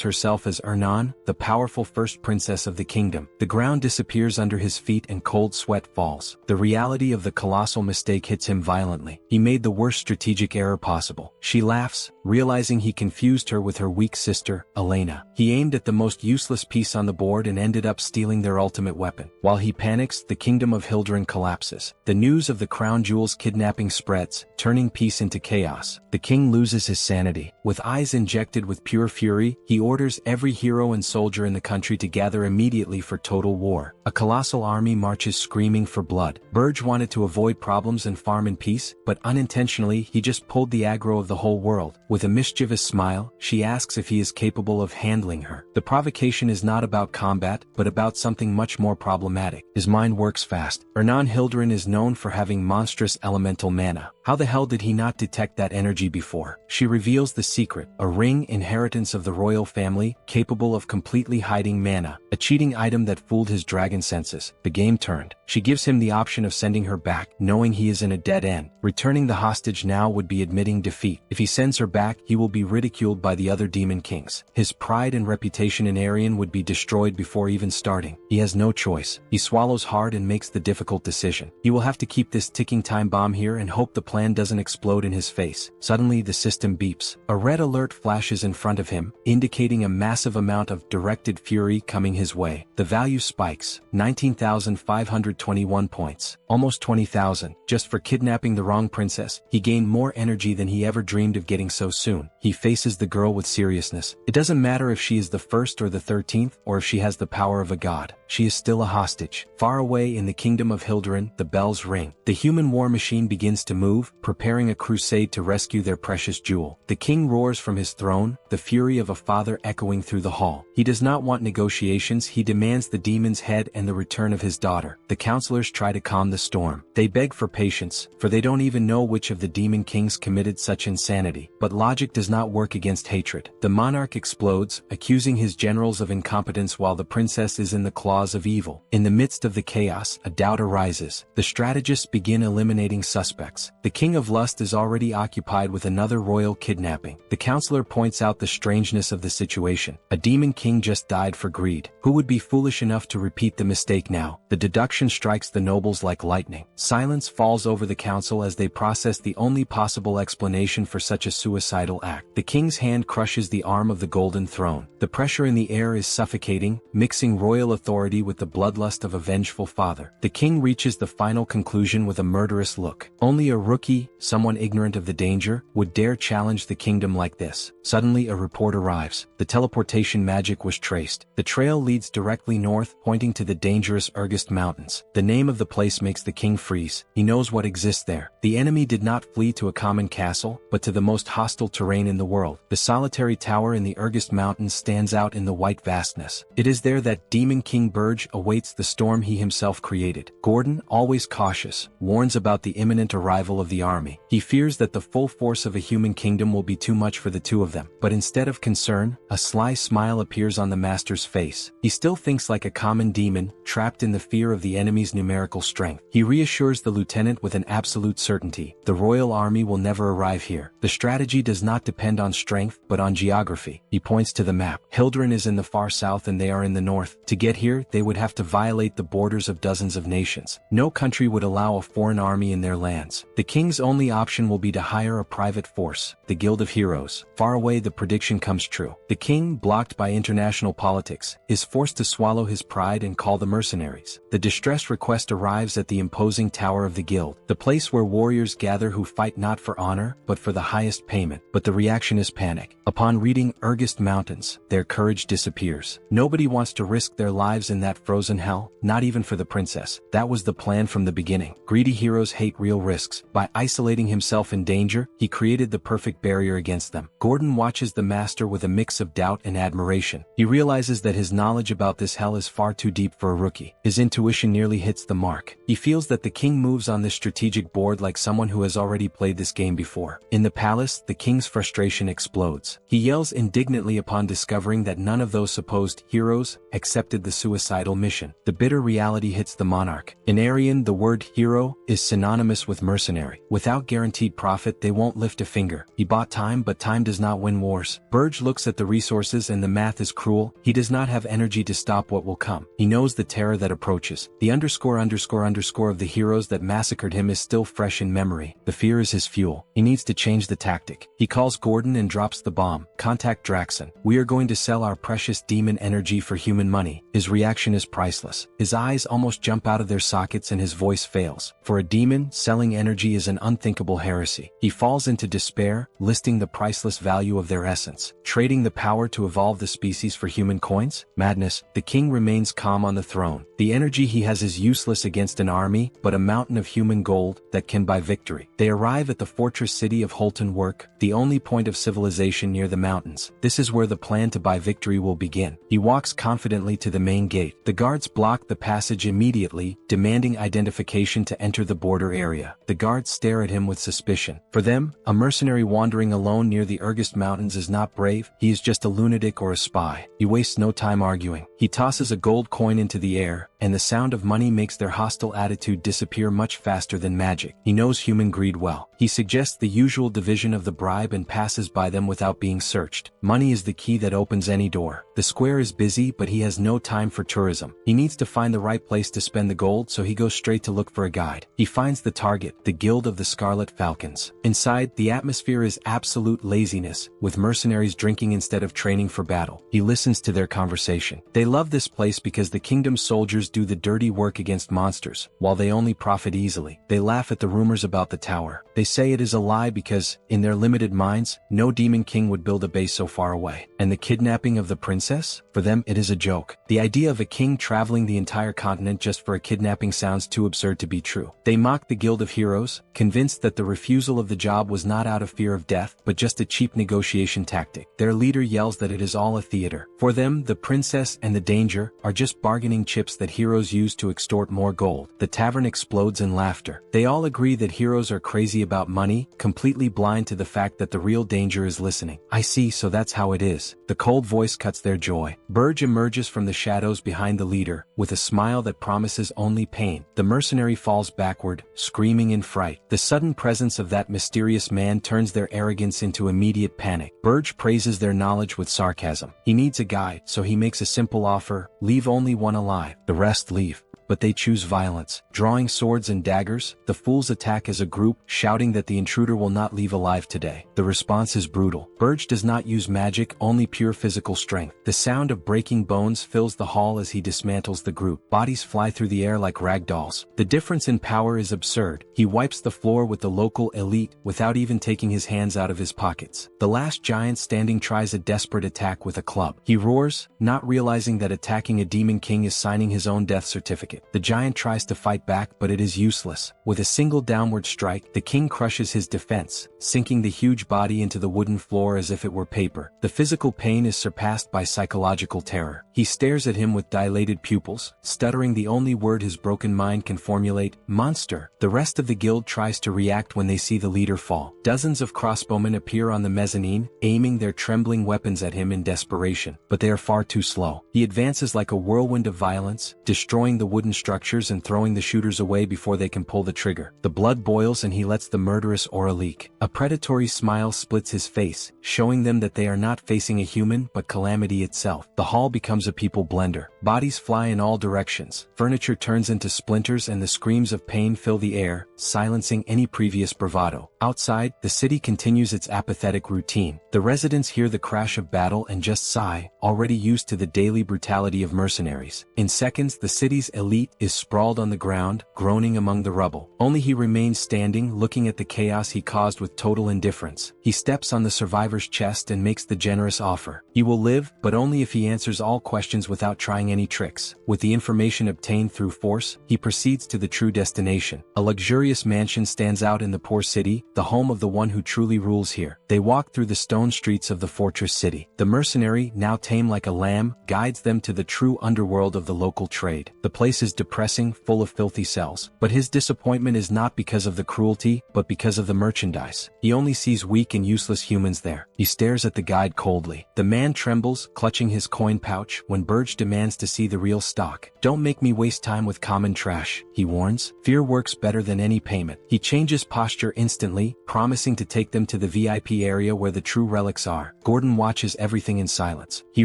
herself as Ernan, the powerful first princess of the kingdom. The ground disappears under his feet and cold sweat falls. The reality of the colossal mistake hits him violently. He made the worst strategic error possible. She laughs, realizing he confused her with her weak sister, Elena. He aimed at the most useless piece on the board and ended up stealing their ultimate weapon. While he panics, the kingdom of Hildren collapses. The news of the crown jewel's kidnapping spreads, turning peace into chaos. The king loses his sanity. With eyes injected with pure fury, he orders every hero and soldier in the country to gather immediately for total war. A colossal army marches screaming for blood. Berje wanted to avoid problems and farm in peace, but unintentionally he just pulled the aggro of the whole world. With a mischievous smile, she asks if he is capable of handling her. The provocation is not about combat, but about something much more problematic. His mind works fast. Ernan Hildren is known for having monstrous elemental mana. How the hell did he not detect that energy before? She reveals the secret, a ring inheritance of the royal family, capable of completely hiding mana, a cheating item that fooled his dragon senses. The game turned. She gives him the option of sending her back, knowing he is in a dead end. Returning the hostage now would be admitting defeat. If he sends her back, he will be ridiculed by the other demon kings. His pride and reputation in Arein would be destroyed before even starting. He has no choice. He swallows hard and makes the difficult decision. He will have to keep this ticking time bomb here and hope the plan doesn't explode in his face. Suddenly the system beeps. A red alert flashes in front of him, indicating a massive amount of directed fury coming his way. The value spikes, 19,521 points. Almost 20,000. Just for kidnapping the wrong princess, he gained more energy than he ever dreamed of getting so soon. He faces the girl with seriousness. It doesn't matter if she is the 1st or the 13th, or if she has the power of a god. She is still a hostage. Far away in the kingdom of Hildren, the bells ring. The human war machine begins to move, preparing a crusade to rescue their precious jewel. The king roars from his throne, the fury of a father echoing through the hall. He does not want negotiations, he demands the demon's head and the return of his daughter. The counselors try to calm the storm. They beg for patience, for they don't even know which of the demon kings committed such insanity. But logic does not work against hatred. The monarch explodes, accusing his generals of incompetence while the princess is in the claws of evil. In the midst of the chaos, a doubt arises. The strategists begin eliminating suspects. The king of lust is already occupied with another royal kidnapping. The counselor points out the strangeness of the situation. A demon king just died for greed. Who would be foolish enough to repeat the mistake now? The deduction strikes the nobles like lightning. Silence falls over the council as they process the only possible explanation for such a suicidal act. The king's hand crushes the arm of the golden throne. The pressure in the air is suffocating, mixing royal authority with the bloodlust of a vengeful father. The king reaches the final conclusion with a murderous look. Only a rookie, someone ignorant of the danger, would dare challenge the kingdom like this. Suddenly a report arrives. The teleportation magic was traced. The trail leads directly north, pointing to the dangerous Ergest Mountains. The name of the place makes the king freeze. He knows what exists there. The enemy did not flee to a common castle, but to the most hostile hostile terrain in the world. The solitary tower in the Ergest Mountains stands out in the white vastness. It is there that Demon King Berje awaits the storm he himself created. Gordon, always cautious, warns about the imminent arrival of the army. He fears that the full force of a human kingdom will be too much for the two of them. But instead of concern, a sly smile appears on the master's face. He still thinks like a common demon, trapped in the fear of the enemy's numerical strength. He reassures the lieutenant with an absolute certainty. The royal army will never arrive here. The strategy does not depend on strength, but on geography. He points to the map. Hildren is in the far south and they are in the north. To get here, they would have to violate the borders of dozens of nations. No country would allow a foreign army in their lands. The king's only option will be to hire a private force, the Guild of Heroes. Far away, the prediction comes true. The king, blocked by international politics, is forced to swallow his pride and call the mercenaries. The distress request arrives at the imposing tower of the guild, the place where warriors gather who fight not for honor, but for the highest payment. But the reaction is panic. Upon reading Ergest Mountains, their courage disappears. Nobody wants to risk their lives in that frozen hell, not even for the princess. That was the plan from the beginning. Greedy heroes hate real risks. By isolating himself in danger, he created the perfect barrier against them. Gordon watches the master with a mix of doubt and admiration. He realizes that his knowledge about this hell is far too deep for a rookie. His intuition nearly hits the mark. He feels that the king moves on this strategic board like someone who has already played this game before. In the palace, the king's frustration explodes. He yells indignantly upon discovering that none of those supposed heroes accepted the suicidal mission. The bitter reality hits the monarch. In Arein, the word hero is synonymous with mercenary. Without guaranteed profit, they won't lift a finger. He bought time, but time does not win wars. Berje looks at the resources and the math is cruel. He does not have energy to stop what will come. He knows the terror that approaches. The underscore of the heroes that massacred him is still fresh in memory. The fear is his fuel. He needs to change the tactic. He calls Gordon and drops the bomb. Contact Draxon. We are going to sell our precious demon energy for human money. His reaction is priceless. His eyes almost jump out of their sockets and his voice fails. For a demon, selling energy is an unthinkable heresy. He falls into despair, listing the priceless value of their essence. Trading the power to evolve the species for human coins? Madness. The king remains calm on the throne. The energy he has is useless against an army, but a mountain of human gold that can buy victory. They arrive at the fortress city of Holton Work, the only point of civilization near the mountains. This is where the plan to buy victory will begin. He walks confidently to the main gate. The guards block the passage immediately, demanding identification to enter the border area. The guards stare at him with suspicion. For them, a mercenary wandering alone near the Ergest Mountains is not brave, he is just a lunatic or a spy. He wastes no time arguing. He tosses a gold coin into the air, and the sound of money makes their hostile attitude disappear much faster than magic. He knows human greed well. He suggests the usual division of the bribe and passes by them without being searched. Money is the key that opens any door. The square is busy, but he has no time for tourism. He needs to find the right place to spend the gold, so he goes straight to look for a guide. He finds the target, the Guild of the Scarlet Falcons. Inside, the atmosphere is absolute laziness, with mercenaries drinking instead of training for battle. He listens to their conversation. They love this place because the kingdom's soldiers do the dirty work against monsters, while they only profit easily. They laugh at the rumors about the tower. They say it is a lie because, in their limited minds, no demon king would build a base so far away. And the kidnapping of the princess? For them, it is a joke. The idea of a king traveling the entire continent just for a kidnapping sounds too absurd to be true. They mock the Guild of Heroes, convinced that the refusal of the job was not out of fear of death, but just a cheap negotiation tactic. Their leader yells that it is all a theater. For them, the princess and the danger are just bargaining chips that heroes use to extort more gold. The tavern explodes in laughter. They all agree that heroes are crazy about money, completely blind to the fact that the real danger is listening. I see, so that's how it is. The cold voice cuts their joy. Berje emerges from the shadows behind the leader, with a smile that promises only pain. The mercenary falls backward, screaming in fright. The sudden presence of that mysterious man turns their arrogance into immediate panic. Berje praises their knowledge with sarcasm. He needs a guide, so he makes a simple offer: leave only one alive. The rest leave. But they choose violence. Drawing swords and daggers, the fools attack as a group, shouting that the intruder will not leave alive today. The response is brutal. Berje does not use magic, only pure physical strength. The sound of breaking bones fills the hall as he dismantles the group. Bodies fly through the air like rag dolls. The difference in power is absurd. He wipes the floor with the local elite without even taking his hands out of his pockets. The last giant standing tries a desperate attack with a club. He roars, not realizing that attacking a demon king is signing his own death certificate. target. The giant tries to fight back, but it is useless. With a single downward strike, the king crushes his defense, sinking the huge body into the wooden floor as if it were paper. The physical pain is surpassed by psychological terror. He stares at him with dilated pupils, stuttering the only word his broken mind can formulate, monster. The rest of the guild tries to react when they see the leader fall. Dozens of crossbowmen appear on the mezzanine, aiming their trembling weapons at him in desperation, but they are far too slow. He advances like a whirlwind of violence, destroying the wooden structures and throwing the shooters away before they can pull the trigger. The blood boils and he lets the murderous aura leak. A predatory smile splits his face, showing them that they are not facing a human but calamity itself. The hall becomes a people blender. Bodies fly in all directions. Furniture turns into splinters and the screams of pain fill the air, silencing any previous bravado. Outside, the city continues its apathetic routine. The residents hear the crash of battle and just sigh, already used to the daily brutality of mercenaries. In seconds, the city's elite is sprawled on the ground, groaning among the rubble. Only he remains standing, looking at the chaos he caused with total indifference. He steps on the survivor's chest and makes the generous offer. He will live, but only if he answers all questions without trying any tricks. With the information obtained through force, he proceeds to the true destination. A luxurious mansion stands out in the poor city, the home of the one who truly rules here. They walk through the stone streets of the fortress city. The mercenary, now tame like a lamb, guides them to the true underworld of the local trade. The place is depressing, full of filthy cells. But his disappointment is not because of the cruelty, but because of the merchandise. He only sees weak and useless humans there. He stares at the guide coldly. The man trembles, clutching his coin pouch, when Berje demands to see the real stock. Don't make me waste time with common trash, he warns. Fear works better than any payment. He changes posture instantly, promising to take them to the VIP area where the true relics are. Gordon watches everything in silence. He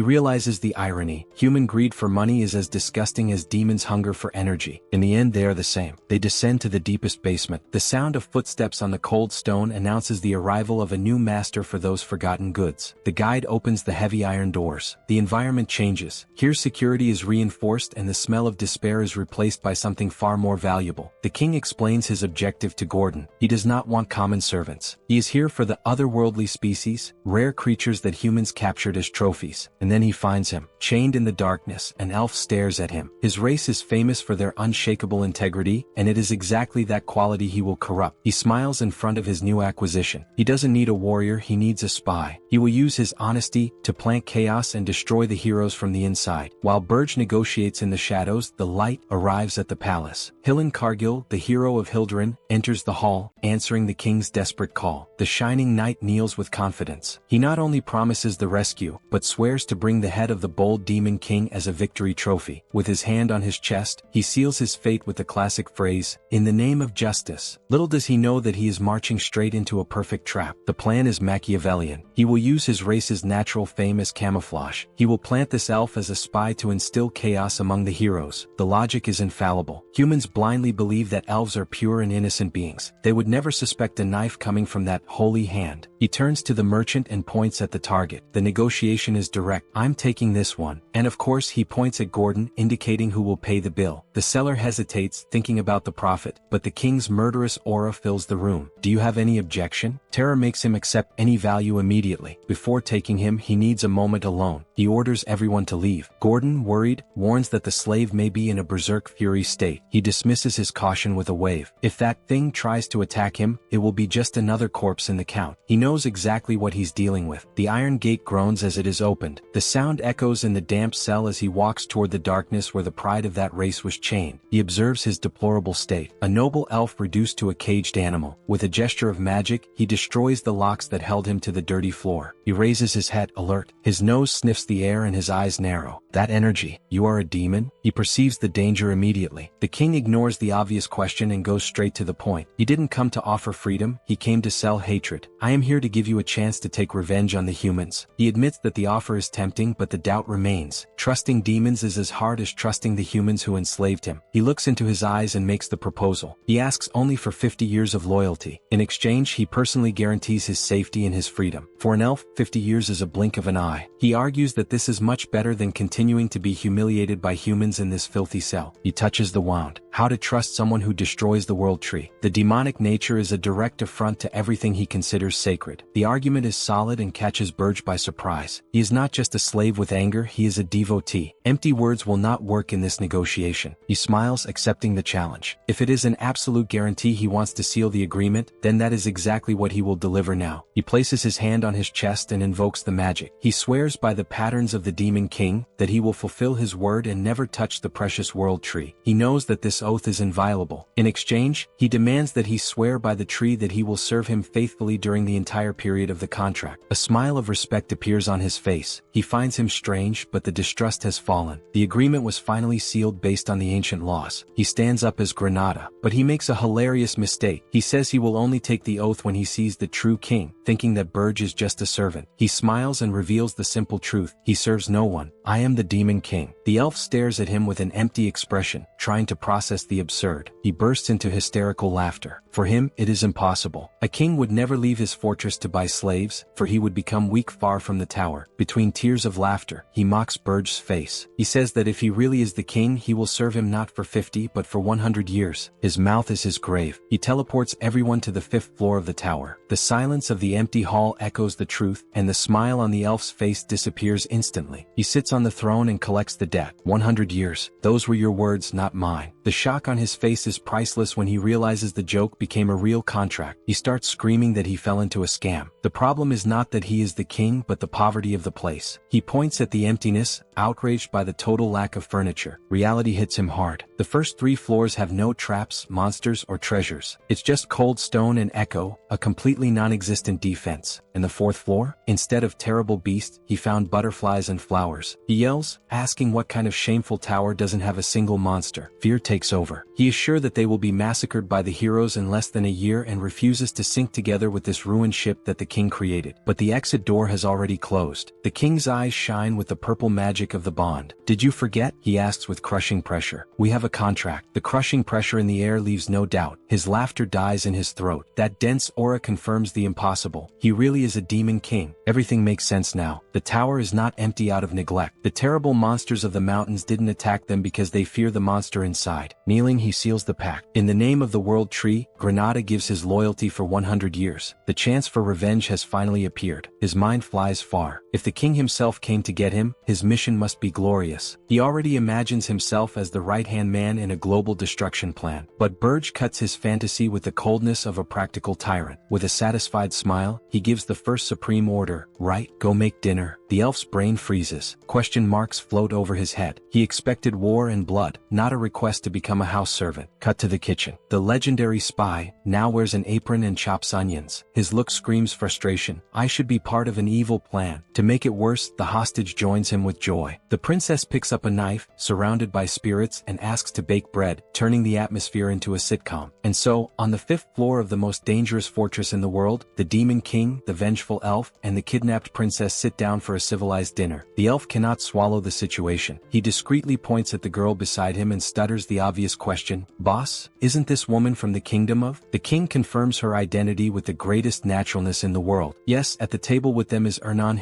realizes the irony. Human greed for money is as disgusting as demons' hunger for energy. In the end, they are the same. They descend to the deepest basement. The sound of footsteps on the cold stone announces the arrival of a new master for those forgotten goods. The guide opens the heavy iron doors. The environment changes. Here security is reinforced and the smell of despair is replaced by something far more valuable. The king explains his objective to Gordon. He does not want common servants. He is here for the otherworldly species, rare creatures that humans captured as trophies. And then he finds him. Chained in the darkness, an elf stares at him. His race is famous for their unshakable integrity, and it is exactly that quality he will corrupt. He smiles in front of his new acquisition. He doesn't need a warrior, he needs a spy. He will use his honesty to plant chaos and destroy the heroes from the inside. While Berje negotiates in the shadows, the light arrives at the palace. Hillen Cargill, the hero of Hilderin, enters the hall, answering the king's desperate call. The shining knight kneels with confidence. He not only promises the rescue, but swears to bring the head of the bold demon king as a victory trophy. With his hand on his chest, he seals his fate with the classic phrase, "In the name of justice." Little does he know that he is marching straight into a perfect trap. The plan is Machiavellian. He will use his race's natural fame as camouflage. He will plant this elf as a spy to instill chaos among the heroes. The logic is infallible. Humans blindly believe that elves are pure and innocent beings. They would never suspect a knife coming from that holy hand. He turns to the merchant and points at the target. The negotiation is direct. "I'm taking this one." And of course he points at Gordon, indicating who will pay the bill. The seller hesitates, thinking about the profit, but the king's murderous aura fills the room. "Do you have any objection?" Terror makes him accept any value immediately. Before taking him, he needs a moment alone. He orders everyone to leave. Gordon, worried, warns that the slave may be in a berserk fury state. He dismisses his caution with a wave. If that thing tries to attack him, it will be just another corpse in the count. He knows exactly what he's dealing with. The iron gate groans as it is opened. The sound echoes in the damp cell as he walks toward the darkness where the pride of that race was chained. He observes his deplorable state. A noble elf reduced to a caged animal. With a gesture of magic, he destroys the locks that held him to the dirty floor. He raises his head, alert. His nose sniffs the air and his eyes narrow. That energy. You are a demon? He perceives the danger immediately. The king ignores the obvious question and goes straight to the point. He didn't come to offer freedom, he came to sell hatred. "I am here to give you a chance to take revenge on the humans." He admits that the offer is tempting, but the doubt remains. Trusting demons is as hard as trusting the humans who enslaved him. He looks into his eyes and makes the proposal. He asks only for 50 years of loyalty. In exchange, he personally guarantees his safety and his freedom. For an elf, 50 years is a blink of an eye. He argues that this is much better than continuing to be humiliated by humans in this filthy cell. He touches the wand. How to trust someone who destroys the world tree. The demonic nature is a direct affront to everything he considers sacred. The argument is solid and catches Berje by surprise. He is not just a slave with anger, he is a devotee. Empty words will not work in this negotiation. He He smiles, accepting the challenge. If it is an absolute guarantee he wants to seal the agreement, then that is exactly what he will deliver now. He places his hand on his chest and invokes the magic. He swears by the patterns of the Demon King that he will fulfill his word and never touch the precious world tree. He knows that this oath is inviolable. In exchange, he demands that he swear by the tree that he will serve him faithfully during the entire period of the contract. A smile of respect appears on his face. He finds him strange, but the distrust has fallen. The agreement was finally sealed based on the ancient laws. He stands up as Granada, but he makes a hilarious mistake. He says he will only take the oath when he sees the true king, thinking that Berje is just a servant. He smiles and reveals the simple truth. He serves no one. I am the Demon King. The elf stares at him with an empty expression, trying to process the absurd. He bursts into hysterical laughter. For him, it is impossible. A king would never leave his fortress to buy slaves, for he would become weak far from the tower. Between tears of laughter, he mocks Berje's face. He says that if he really is the king, he will serve him not for 50 but for 100 years. His mouth is his grave. He teleports everyone to the 5th floor of the tower. The silence of the empty hall echoes the truth, and the smile on the elf's face disappears instantly. He sits on the throne and collects the debt. 100 years. Those were your words, not mine. The shock on his face is priceless when he realizes the joke became a real contract. He starts screaming that he fell into a scam. The problem is not that he is the king but the poverty of the place. He points at the emptiness, outraged by the total lack of furniture. Reality hits him hard. The first 3 floors have no traps, monsters, or treasures. It's just cold stone and echo, a completely non-existent defense. And the 4th floor? Instead of terrible beasts, he found butterflies and flowers. He yells, asking what kind of shameful tower doesn't have a single monster. Fear takes over. He is sure that they will be massacred by the heroes in less than a year and refuses to sink together with this ruined ship that the king created. But the exit door has already closed. The king's eyes shine with the purple magic of the bond. Did you forget? He asks with crushing pressure. We have a contract. The crushing pressure in the air leaves no doubt. His laughter dies in his throat. That dense aura confirms the impossible. He really is a demon king. Everything makes sense now. The tower is not empty out of neglect. The terrible monsters of the mountains didn't attack them because they fear the monster inside. Kneeling, he seals the pact. In the name of the world tree, Granada gives his loyalty for 100 years. The chance for revenge has finally appeared. His mind flies far. If the king himself came to get him, his mission must be glorious. He already imagines himself as the right-hand man in a global destruction plan. But Berje cuts his fantasy with the coldness of a practical tyrant. With a satisfied smile, he gives the first supreme order. Right, go make dinner. The elf's brain freezes. Question marks float over his head. He expected war and blood, not a request to become a house servant. Cut to the kitchen. The legendary spy now wears an apron and chops onions. His look screams frustration. I should be part of an evil plan. To make it worse, the hostage joins him with joy. The princess picks up a knife, surrounded by spirits, and asks to bake bread, turning the atmosphere into a sitcom. And so, on the 5th floor of the most dangerous fortress in the world, the demon king, the vengeful elf, and the kidnapped princess sit down for a civilized dinner. The elf cannot swallow the situation. He discreetly points at the girl beside him and stutters the obvious question, Boss, isn't this woman from the kingdom of? The king confirms her identity with the greatest naturalness in the world. Yes, at the table with them is Ernan,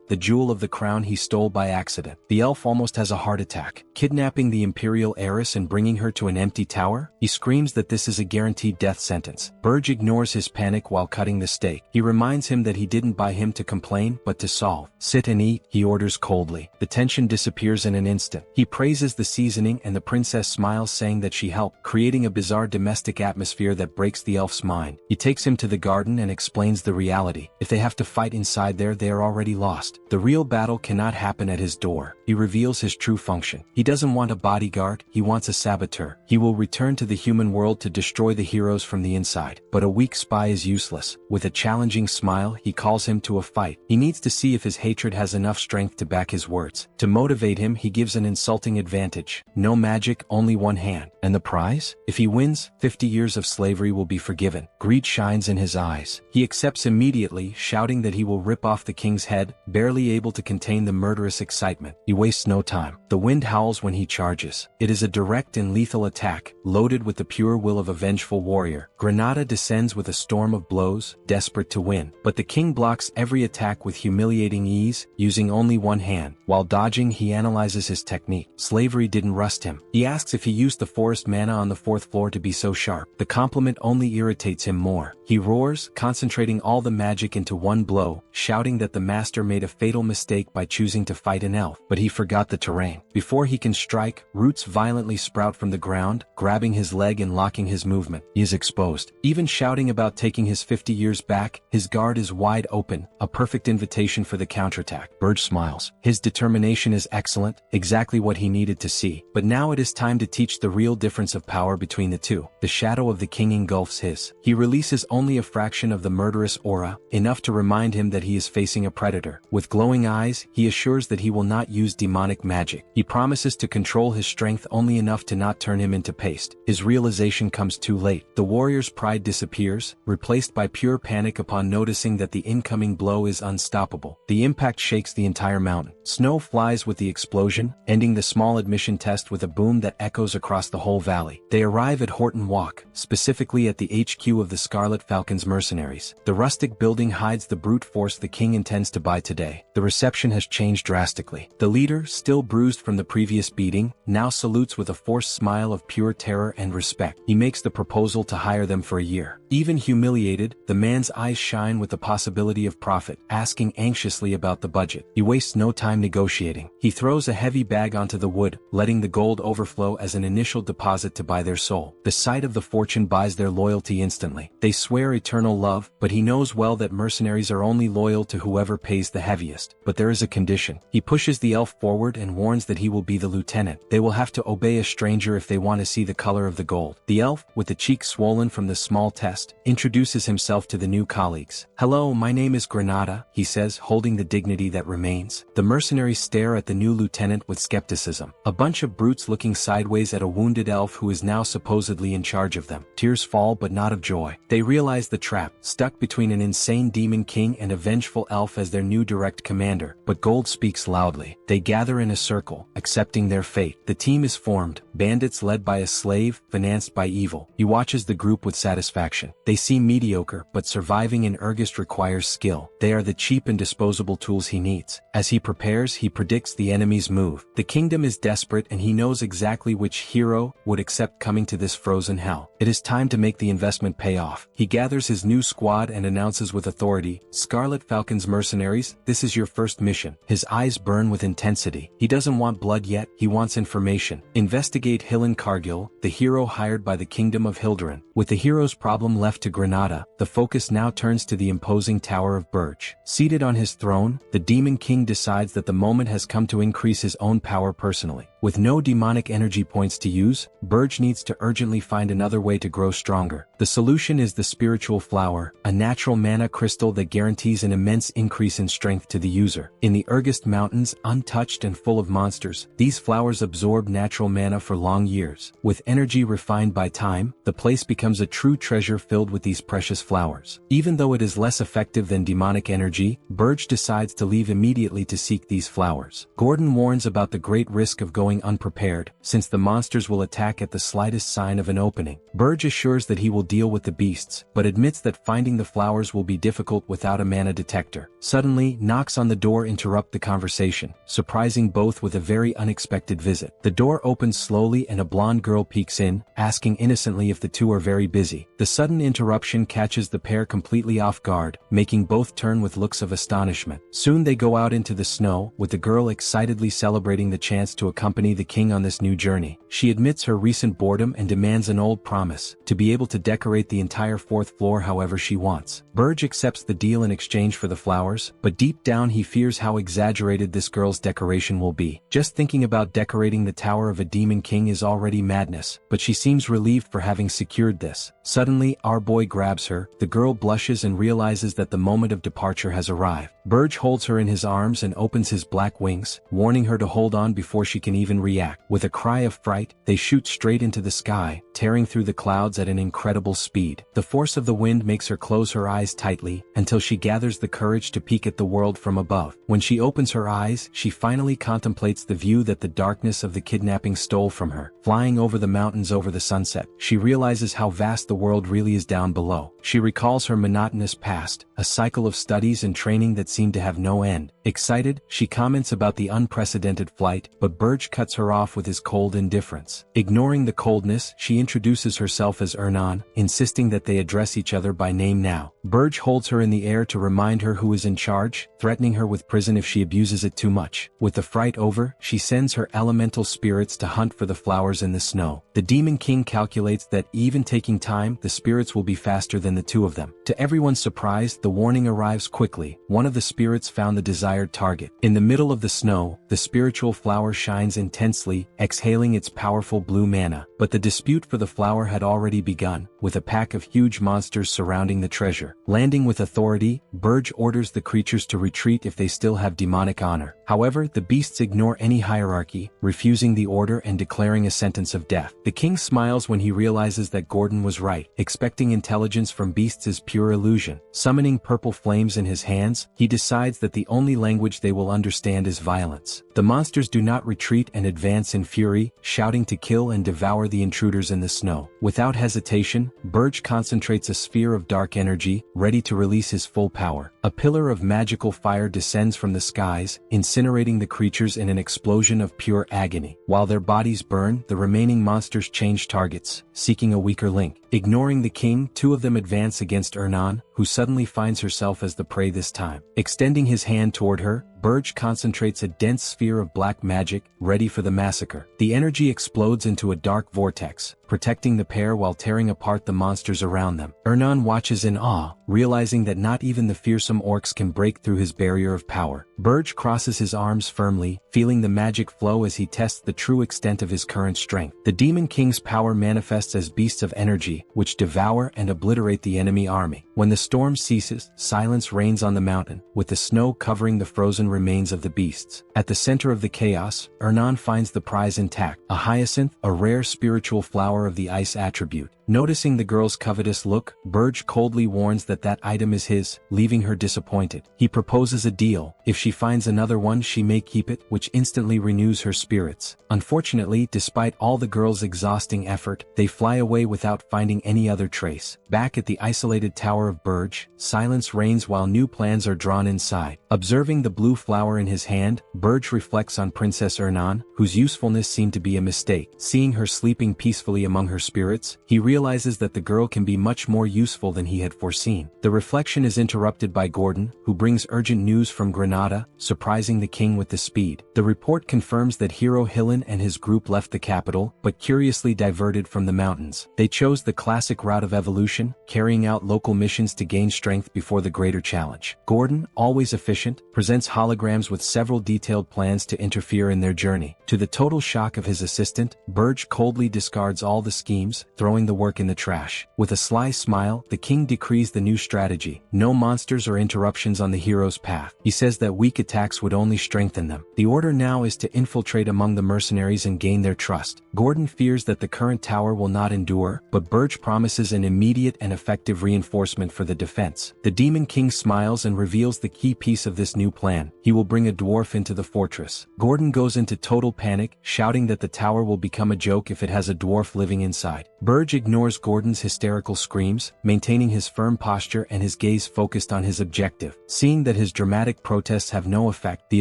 the jewel of the crown he stole by accident. The elf almost has a heart attack. Kidnapping the imperial heiress and bringing her to an empty tower? He screams that this is a guaranteed death sentence. Berje ignores his panic while cutting the steak. He reminds him that he didn't buy him to complain, but to solve. Sit and eat, he orders coldly. The tension disappears in an instant. He praises the seasoning and the princess smiles, saying that she helped, creating a bizarre domestic atmosphere that breaks the elf's mind. He takes him to the garden and explains the reality. If they have to fight inside there, they are already lost. The real battle cannot happen at his door. He reveals his true function. He doesn't want a bodyguard, he wants a saboteur. He will return to the human world to destroy the heroes from the inside. But a weak spy is useless. With a challenging smile, he calls him to a fight. He needs to see if his hatred has enough strength to back his words. To motivate him, he gives an insulting advantage. No magic, only one hand. And the prize? If he wins, 50 years of slavery will be forgiven. Greed shines in his eyes. He accepts immediately, shouting that he will rip off the king's head, barely able to contain the murderous excitement. He wastes no time. The wind howls when he charges. It is a direct and lethal attack, loaded with the pure will of a vengeful warrior. Granada descends with a storm of blows, desperate to win. But the king blocks every attack with humiliating ease, using only one hand. While dodging, he analyzes his technique. Slavery didn't rust him. He asks if he used the forest mana on the 4th floor to be so sharp. The compliment only irritates him more. He roars, concentrating all the magic into one blow, shouting that the master made a fatal mistake by choosing to fight an elf, but he forgot the terrain. Before he can strike, roots violently sprout from the ground, grabbing his leg and locking his movement. He is exposed. Even shouting about taking his 50 years back, his guard is wide open, a perfect invitation for the counterattack. Berje smiles. His determination is excellent, exactly what he needed to see. But now it is time to teach the real difference of power between the two. The shadow of the king engulfs his. He releases only a fraction of the murderous aura, enough to remind him that he is facing a predator. With glowing eyes, he assures that he will not use demonic magic. He promises to control his strength only enough to not turn him into paste. His realization comes too late. The warrior's pride disappears, replaced by pure panic upon noticing that the incoming blow is unstoppable. The impact shakes the entire mountain. Snow flies with the explosion, ending the small admission test with a boom that echoes across the whole valley. They arrive at Horton Walk, specifically at the HQ of the Scarlet Falcon's mercenaries. The rustic building hides the brute force the king intends to buy today. The reception has changed drastically. The leader, still bruised from the previous beating, now salutes with a forced smile of pure terror and respect. He makes the proposal to hire them for a year. Even humiliated, the man's eyes shine with the possibility of profit, asking anxiously about the budget. He wastes no time negotiating. He throws a heavy bag onto the wood, letting the gold overflow as an initial deposit to buy their soul. The sight of the fortune buys their loyalty instantly. They swear eternal love, but he knows well that mercenaries are only loyal to whoever pays the heaviest. But there is a condition. He pushes the elf forward and warns that he will be the lieutenant. They will have to obey a stranger if they want to see the color of the gold. The elf, with the cheeks swollen from the small test, introduces himself to the new colleagues. "Hello, my name is Granada," he says, holding the dignity that remains. The mercenaries stare at the new lieutenant with skepticism. A bunch of brutes looking sideways at a wounded elf who is now supposedly in charge of them. Tears fall, but not of joy. They realize the trap, stuck between an insane demon king and a vengeful elf as their new direct commander. But gold speaks loudly. They gather in a circle, accepting their fate. The team is formed, bandits led by a slave, financed by evil. He watches the group with satisfaction. They seem mediocre, but surviving in Ergest requires skill. They are the cheap and disposable tools he needs. As he prepares, he predicts the enemy's move. The kingdom is desperate and he knows exactly which hero would accept coming to this frozen hell. It is time to make the investment pay off. He gathers his new squad and announces with authority, "Scarlet Falcon's mercenaries, this is your first mission." His eyes burn with intensity. He doesn't want blood yet, he wants information. Investigate Hillen Cargill, the hero hired by the kingdom of Hilderan. With the hero's problem left to Granada, the focus now turns to the imposing Tower of Berje. Seated on his throne, the demon king decides that the moment has come to increase his own power personally. With no demonic energy points to use, Berje needs to urgently find another way to grow stronger. The solution is the spiritual flower, a natural mana crystal that guarantees an immense increase in strength to the user. In the Ergest Mountains, untouched and full of monsters, these flowers absorb natural mana for long years. With energy refined by time, the place becomes a true treasure filled with these precious flowers. Even though it is less effective than demonic energy, Berje decides to leave immediately to seek these flowers. Gordon warns about the great risk of going unprepared, since the monsters will attack at the slightest sign of an opening. Berje assures that he will deal with the beasts, but admits that finding the flowers will be difficult without a mana detector. Suddenly, knocks on the door interrupt the conversation, surprising both with a very unexpected visit. The door opens slowly and a blonde girl peeks in, asking innocently if the two are very busy. The sudden interruption catches the pair completely off guard, making both turn with looks of astonishment. Soon they go out into the snow, with the girl excitedly celebrating the chance to accompany the king on this new journey. She admits her recent boredom and demands an old promise, to be able to decorate the entire fourth floor however she wants. Berje accepts the deal in exchange for the flowers, but deep down he fears how exaggerated this girl's decoration will be. Just thinking about decorating the tower of a demon king is already madness, but she seems relieved for having secured this. Suddenly, our boy grabs her, the girl blushes and realizes that the moment of departure has arrived. Berje holds her in his arms and opens his black wings, warning her to hold on before she can even react. With a cry of fright, they shoot straight into the sky, tearing through the clouds at an incredible speed. The force of the wind makes her close her eyes tightly, until she gathers the courage to peek at the world from above. When she opens her eyes, she finally contemplates the view that the darkness of the kidnapping stole from her. Flying over the mountains over the sunset, she realizes how vast the world really is down below. She recalls her monotonous past, a cycle of studies and training that seemed to have no end. Excited, she comments about the unprecedented flight, but Berje cuts her off with his cold indifference. Ignoring the coldness, she introduces herself as Ernan, insisting that they address each other by name now. Berje holds her in the air to remind her who is in charge, threatening her with prison if she abuses it too much. With the fright over, she sends her elemental spirits to hunt for the flowers in the snow. The Demon King calculates that even taking time, the spirits will be faster than the two of them. To everyone's surprise, the warning arrives quickly. One of the spirits found the desired target. In the middle of the snow, the spiritual flower shines intensely, exhaling its powerful blue mana. But the dispute for the flower had already begun, with a pack of huge monsters surrounding the treasure. Landing with authority, Berje orders the creatures to retreat if they still have demonic honor. However, the beasts ignore any hierarchy, refusing the order and declaring a sentence of death. The king smiles when he realizes that Gordon was right. Expecting intelligence from beasts is pure illusion. Summoning purple flames in his hands, he decides that the only language they will understand is violence. The monsters do not retreat and advance in fury, shouting to kill and devour the intruders in the snow. Without hesitation, Berje concentrates a sphere of dark energy, ready to release his full power. A pillar of magical fire descends from the skies, incinerating the creatures in an explosion of pure agony. While their bodies burn, the remaining monsters change targets, seeking a weaker link. Ignoring the king, two of them advance against Ernan, who suddenly finds herself as the prey this time. Extending his hand toward her, Berje concentrates a dense sphere of black magic, ready for the massacre. The energy explodes into a dark vortex, protecting the pair while tearing apart the monsters around them. Ernan watches in awe, realizing that not even the fearsome orcs can break through his barrier of power. Berje crosses his arms firmly, feeling the magic flow as he tests the true extent of his current strength. The Demon King's power manifests as beasts of energy, which devour and obliterate the enemy army. When the storm ceases, silence reigns on the mountain, with the snow covering the frozen remains of the beasts. At the center of the chaos, Ernan finds the prize intact, a hyacinth, a rare spiritual flower of the ice attribute. Noticing the girl's covetous look, Berje coldly warns that item is his, leaving her disappointed. He proposes a deal. If she finds another one, she may keep it, which instantly renews her spirits. Unfortunately, despite all the girl's exhausting effort, they fly away without finding any other trace. Back at the isolated tower of Berje, silence reigns while new plans are drawn inside. Observing the blue flower in his hand, Berje reflects on Princess Ernan, whose usefulness seemed to be a mistake. Seeing her sleeping peacefully among her spirits, he realizes that the girl can be much more useful than he had foreseen. The reflection is interrupted by Gordon, who brings urgent news from Granada, surprising the king with the speed. The report confirms that hero Hillen and his group left the capital, but curiously diverted from the mountains. They chose the classic route of evolution, carrying out local missions to gain strength before the greater challenge. Gordon, always efficient, presents holograms with several detailed plans to interfere in their journey. To the total shock of his assistant, Berje coldly discards all the schemes, throwing the work in the trash. With a sly smile, the king decrees the new strategy: no monsters or interruptions on the hero's path. He says that weak attacks would only strengthen them. The order now is to infiltrate among the mercenaries and gain their trust. Gordon fears that the current tower will not endure, but Berje promises an immediate and effective reinforcement for the defense. The Demon King smiles and reveals the key piece of this new plan: he will bring a dwarf into the fortress. Gordon goes into total panic, shouting that the tower will become a joke if it has a dwarf living inside. Berje ignores Gordon's hysterical screams, maintaining his firm posture and his gaze focused on his objective. Seeing that his dramatic protests have no effect, the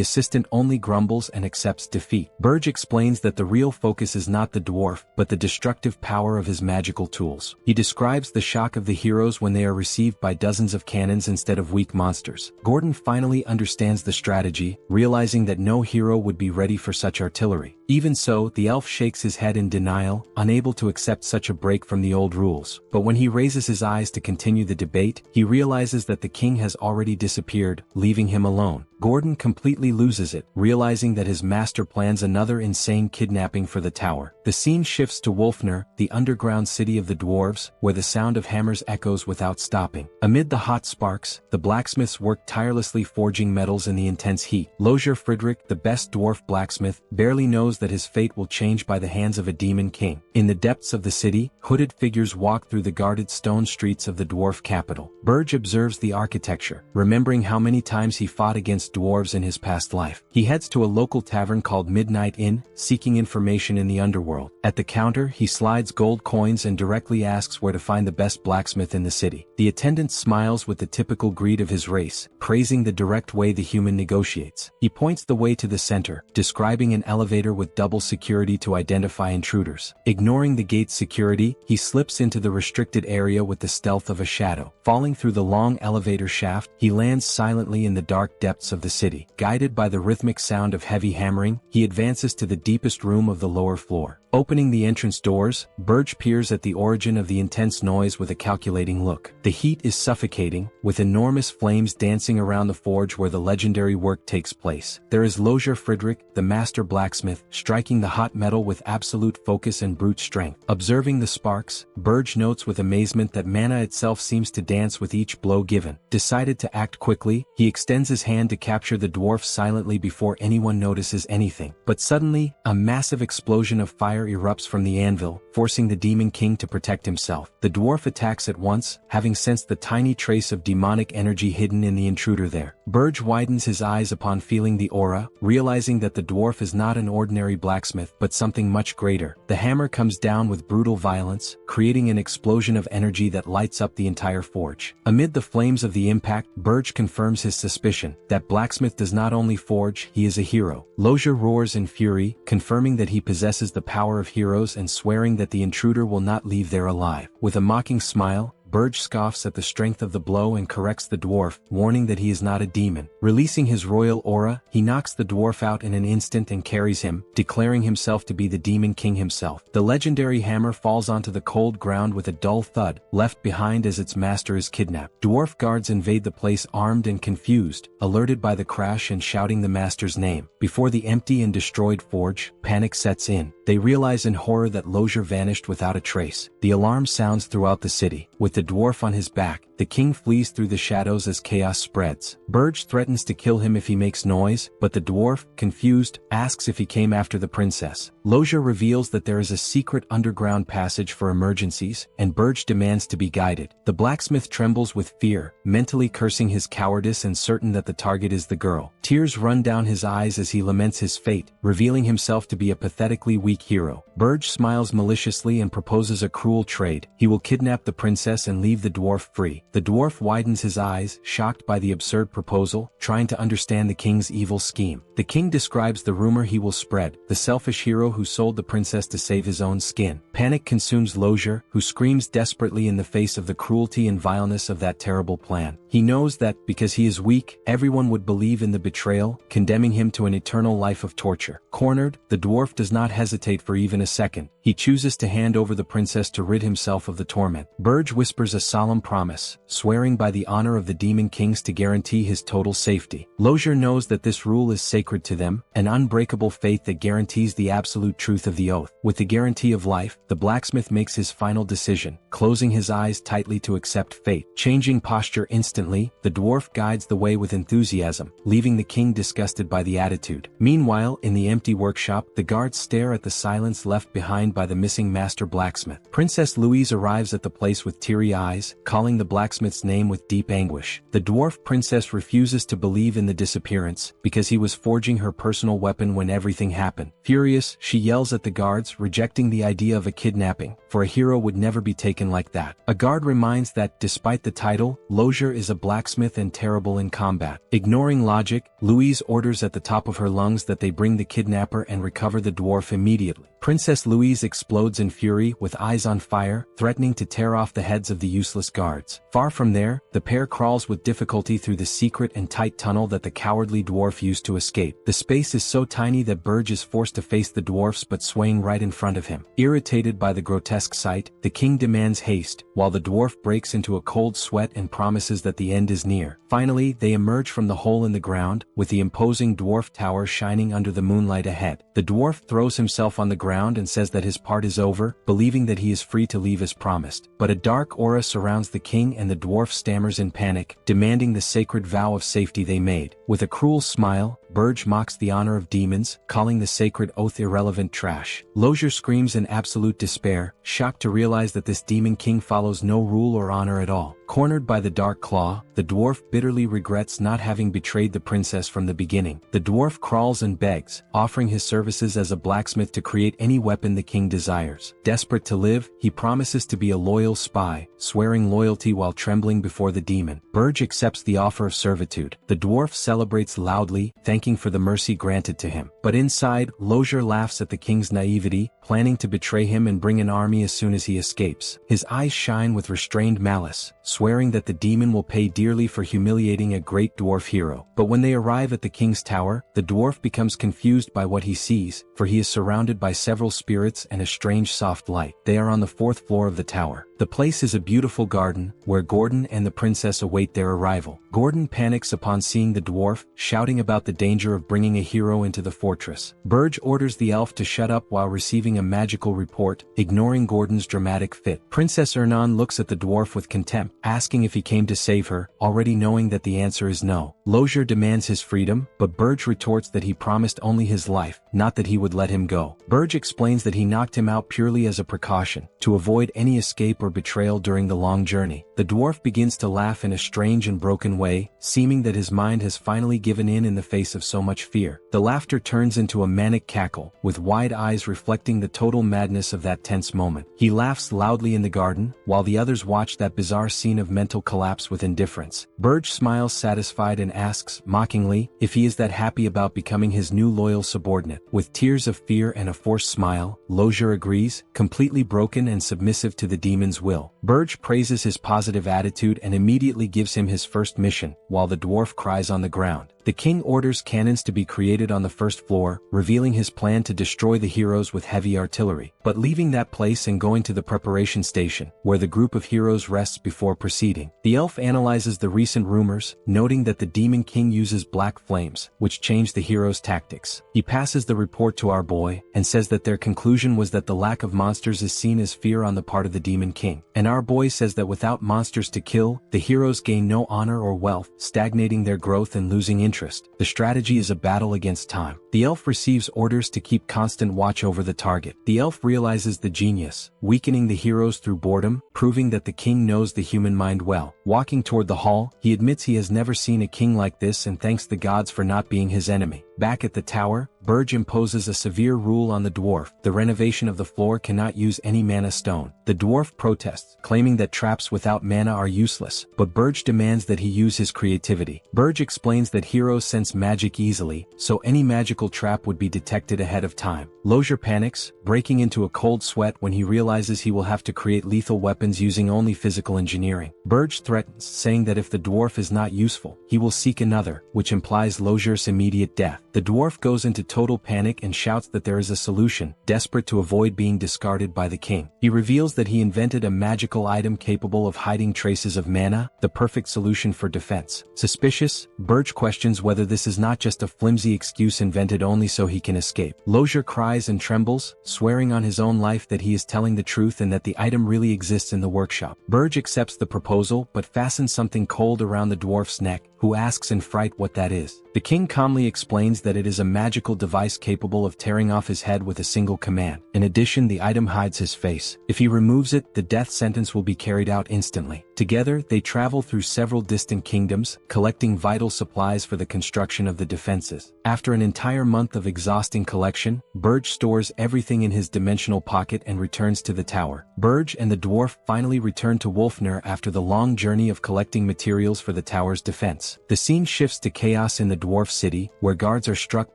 assistant only grumbles and accepts defeat. Berje explains that the real focus is not the dwarf, but the destructive power of his magical tools. He describes the shock of the heroes when they are received by dozens of cannons instead of weak monsters. Gordon finally understands the strategy, realizing that no hero would be ready for such artillery. Even so, the elf shakes his head in denial, unable to accept such a break from the old rules. But when he raises his eyes to continue the debate, he realizes that the king has already disappeared, leaving him alone. Gordon completely loses it, realizing that his master plans another insane kidnapping for the tower. The scene shifts to Wolfner, the underground city of the dwarves, where the sound of hammers echoes without stopping. Amid the hot sparks, the blacksmiths work tirelessly forging metals in the intense heat. Lozier Friedrich, the best dwarf blacksmith, barely knows that his fate will change by the hands of a demon king. In the depths of the city, hooded figures walk through the guarded stone streets of the dwarf capital. Berje observes the architecture, remembering how many times he fought against against dwarves in his past life. He heads to a local tavern called Midnight Inn, seeking information in the underworld. At the counter, he slides gold coins and directly asks where to find the best blacksmith in the city. The attendant smiles with the typical greed of his race, praising the direct way the human negotiates. He points the way to the center, describing an elevator with double security to identify intruders. Ignoring the gate's security, he slips into the restricted area with the stealth of a shadow. Falling through the long elevator shaft, he lands silently in the dark depths of the city. Guided by the rhythmic sound of heavy hammering, he advances to the deepest room of the lower floor. Opening the entrance doors, Berje peers at the origin of the intense noise with a calculating look. The heat is suffocating, with enormous flames dancing around the forge where the legendary work takes place. There is Lozier Friedrich, the master blacksmith, striking the hot metal with absolute focus and brute strength. Observing the sparks, Berje notes with amazement that mana itself seems to dance with each blow given. Decided to act quickly, he extends his hand to capture the dwarf silently before anyone notices anything. But suddenly, a massive explosion of fire erupts from the anvil, forcing the Demon King to protect himself. The dwarf attacks at once, having sensed the tiny trace of demonic energy hidden in the intruder there. Berje widens his eyes upon feeling the aura, realizing that the dwarf is not an ordinary blacksmith but something much greater. The hammer comes down with brutal violence, creating an explosion of energy that lights up the entire forge. Amid the flames of the impact, Berje confirms his suspicion that blacksmith does not only forge, he is a hero. Lozier roars in fury, confirming that he possesses the power of heroes and swearing that the intruder will not leave there alive. With a mocking smile, Berje scoffs at the strength of the blow and corrects the dwarf, warning that he is not a demon. Releasing his royal aura, he knocks the dwarf out in an instant and carries him, declaring himself to be the Demon King himself. The legendary hammer falls onto the cold ground with a dull thud, left behind as its master is kidnapped. Dwarf guards invade the place armed and confused, alerted by the crash and shouting the master's name. Before the empty and destroyed forge, panic sets in. They realize in horror that Lozier vanished without a trace. The alarm sounds throughout the city. With the dwarf on his back, the king flees through the shadows as chaos spreads. Berje threatens to kill him if he makes noise, but the dwarf, confused, asks if he came after the princess. Lozier reveals that there is a secret underground passage for emergencies, and Berje demands to be guided. The blacksmith trembles with fear, mentally cursing his cowardice and certain that the target is the girl. Tears run down his eyes as he laments his fate, revealing himself to be a pathetically weak hero. Berje smiles maliciously and proposes a cruel trade. He will kidnap the princess and leave the dwarf free. The dwarf widens his eyes, shocked by the absurd proposal, trying to understand the king's evil scheme. The king describes the rumor he will spread, the selfish hero who sold the princess to save his own skin. Panic consumes Lozier, who screams desperately in the face of the cruelty and vileness of that terrible plan. He knows that, because he is weak, everyone would believe in the betrayal, condemning him to an eternal life of torture. Cornered, the dwarf does not hesitate for even a second. He chooses to hand over the princess to rid himself of the torment. Berje whispers a solemn promise, swearing by the honor of the Demon Kings to guarantee his total safety. Lozier knows that this rule is sacred to them, an unbreakable faith that guarantees the absolute truth of the oath. With the guarantee of life, the blacksmith makes his final decision, closing his eyes tightly to accept fate. Changing posture instantly, the dwarf guides the way with enthusiasm, leaving the king disgusted by the attitude. Meanwhile, in the empty workshop, the guards stare at the silence left behind by the missing master blacksmith. Princess Louise arrives at the place with teary eyes, calling the blacksmith's name with deep anguish. The dwarf princess refuses to believe in the disappearance, because he was forging her personal weapon when everything happened. Furious, she yells at the guards, rejecting the idea of a kidnapping, for a hero would never be taken like that. A guard reminds that, despite the title, Lozier is a blacksmith and terrible in combat. Ignoring logic, Louise orders at the top of her lungs that they bring the kidnapper and recover the dwarf immediately. Princess Louise explodes in fury, with eyes on fire, threatening to tear off the heads of the useless guards. Far from there, the pair crawls with difficulty through the secret and tight tunnel that the cowardly dwarf used to escape. The space is so tiny that Berje is forced to face the dwarfs but swaying right in front of him. Irritated by the grotesque sight, the king demands haste, while the dwarf breaks into a cold sweat and promises that the end is near. Finally, they emerge from the hole in the ground, with the imposing dwarf tower shining under the moonlight ahead. The dwarf throws himself on the ground and says that his part is over, believing that he is free to leave as promised. But a dark aura surrounds the king and the dwarf stammers in panic, demanding the sacred vow of safety they made. With a cruel smile, Berje mocks the honor of demons, calling the sacred oath irrelevant trash. Lozier screams in absolute despair, shocked to realize that this demon king follows no rule or honor at all. Cornered by the dark claw, the dwarf bitterly regrets not having betrayed the princess from the beginning. The dwarf crawls and begs, offering his services as a blacksmith to create any weapon the king desires. Desperate to live, he promises to be a loyal spy, swearing loyalty while trembling before the demon. Berje accepts the offer of servitude. The dwarf celebrates loudly, thanking for the mercy granted to him. But inside, Lozier laughs at the king's naivety, planning to betray him and bring an army as soon as he escapes. His eyes shine with restrained malice, swearing that the demon will pay dearly for humiliating a great dwarf hero. But when they arrive at the king's tower, the dwarf becomes confused by what he sees, for he is surrounded by several spirits and a strange soft light. They are on the 4th floor of the tower. The place is a beautiful garden, where Gordon and the princess await their arrival. Gordon panics upon seeing the dwarf, shouting about the danger of bringing a hero into the fortress. Berje orders the elf to shut up while receiving a magical report, ignoring Gordon's dramatic fit. Princess Ernan looks at the dwarf with contempt, asking if he came to save her, already knowing that the answer is no. Lozier demands his freedom, but Berje retorts that he promised only his life, not that he would let him go. Berje explains that he knocked him out purely as a precaution, to avoid any escape or betrayal during the long journey. The dwarf begins to laugh in a strange and broken way, seeming that his mind has finally given in the face of so much fear. The laughter turns into a manic cackle, with wide eyes reflecting the total madness of that tense moment. He laughs loudly in the garden, while the others watch that bizarre scene of mental collapse with indifference. Berje smiles satisfied and asks, mockingly, if he is that happy about becoming his new loyal subordinate. With tears of fear and a forced smile, Lozier agrees, completely broken and submissive to the demon's will. Berje praises his positive attitude and immediately gives him his first mission, while the dwarf cries on the ground. The king orders cannons to be created on the 1st floor, revealing his plan to destroy the heroes with heavy artillery, but leaving that place and going to the preparation station, where the group of heroes rests before proceeding. The elf analyzes the recent rumors, noting that the demon king uses black flames, which change the heroes' tactics. He passes the report to our boy, and says that their conclusion was that the lack of monsters is seen as fear on the part of the demon king. And our boy says that without monsters to kill, the heroes gain no honor or wealth, stagnating their growth and losing interest. The strategy is a battle against time. The elf receives orders to keep constant watch over the target. The elf realizes the genius, weakening the heroes through boredom, proving that the king knows the human mind well. Walking toward the hall, he admits he has never seen a king like this and thanks the gods for not being his enemy. Back at the tower, Berje imposes a severe rule on the dwarf. The renovation of the floor cannot use any mana stone. The dwarf protests, claiming that traps without mana are useless, but Berje demands that he use his creativity. Berje explains that heroes sense magic easily, so any magical trap would be detected ahead of time. Lozier panics, breaking into a cold sweat when he realizes he will have to create lethal weapons using only physical engineering. Berje threatens, saying that if the dwarf is not useful, he will seek another, which implies Lozier's immediate death. The dwarf goes into total panic and shouts that there is a solution, desperate to avoid being discarded by the king. He reveals that he invented a magical item capable of hiding traces of mana, the perfect solution for defense. Suspicious, Berje questions whether this is not just a flimsy excuse invented only so he can escape. Lozier cries and trembles, swearing on his own life that he is telling the truth and that the item really exists in the workshop. Berje accepts the proposal but fastens something cold around the dwarf's neck, who asks in fright what that is. The king calmly explains that it is a magical device capable of tearing off his head with a single command. In addition, the item hides his face. If he removes it, the death sentence will be carried out instantly. Together, they travel through several distant kingdoms, collecting vital supplies for the construction of the defenses. After an entire month of exhausting collection, Berje stores everything in his dimensional pocket and returns to the tower. Berje and the dwarf finally return to Wolfner after the long journey of collecting materials for the tower's defense. The scene shifts to chaos in the dwarf city, where guards are struck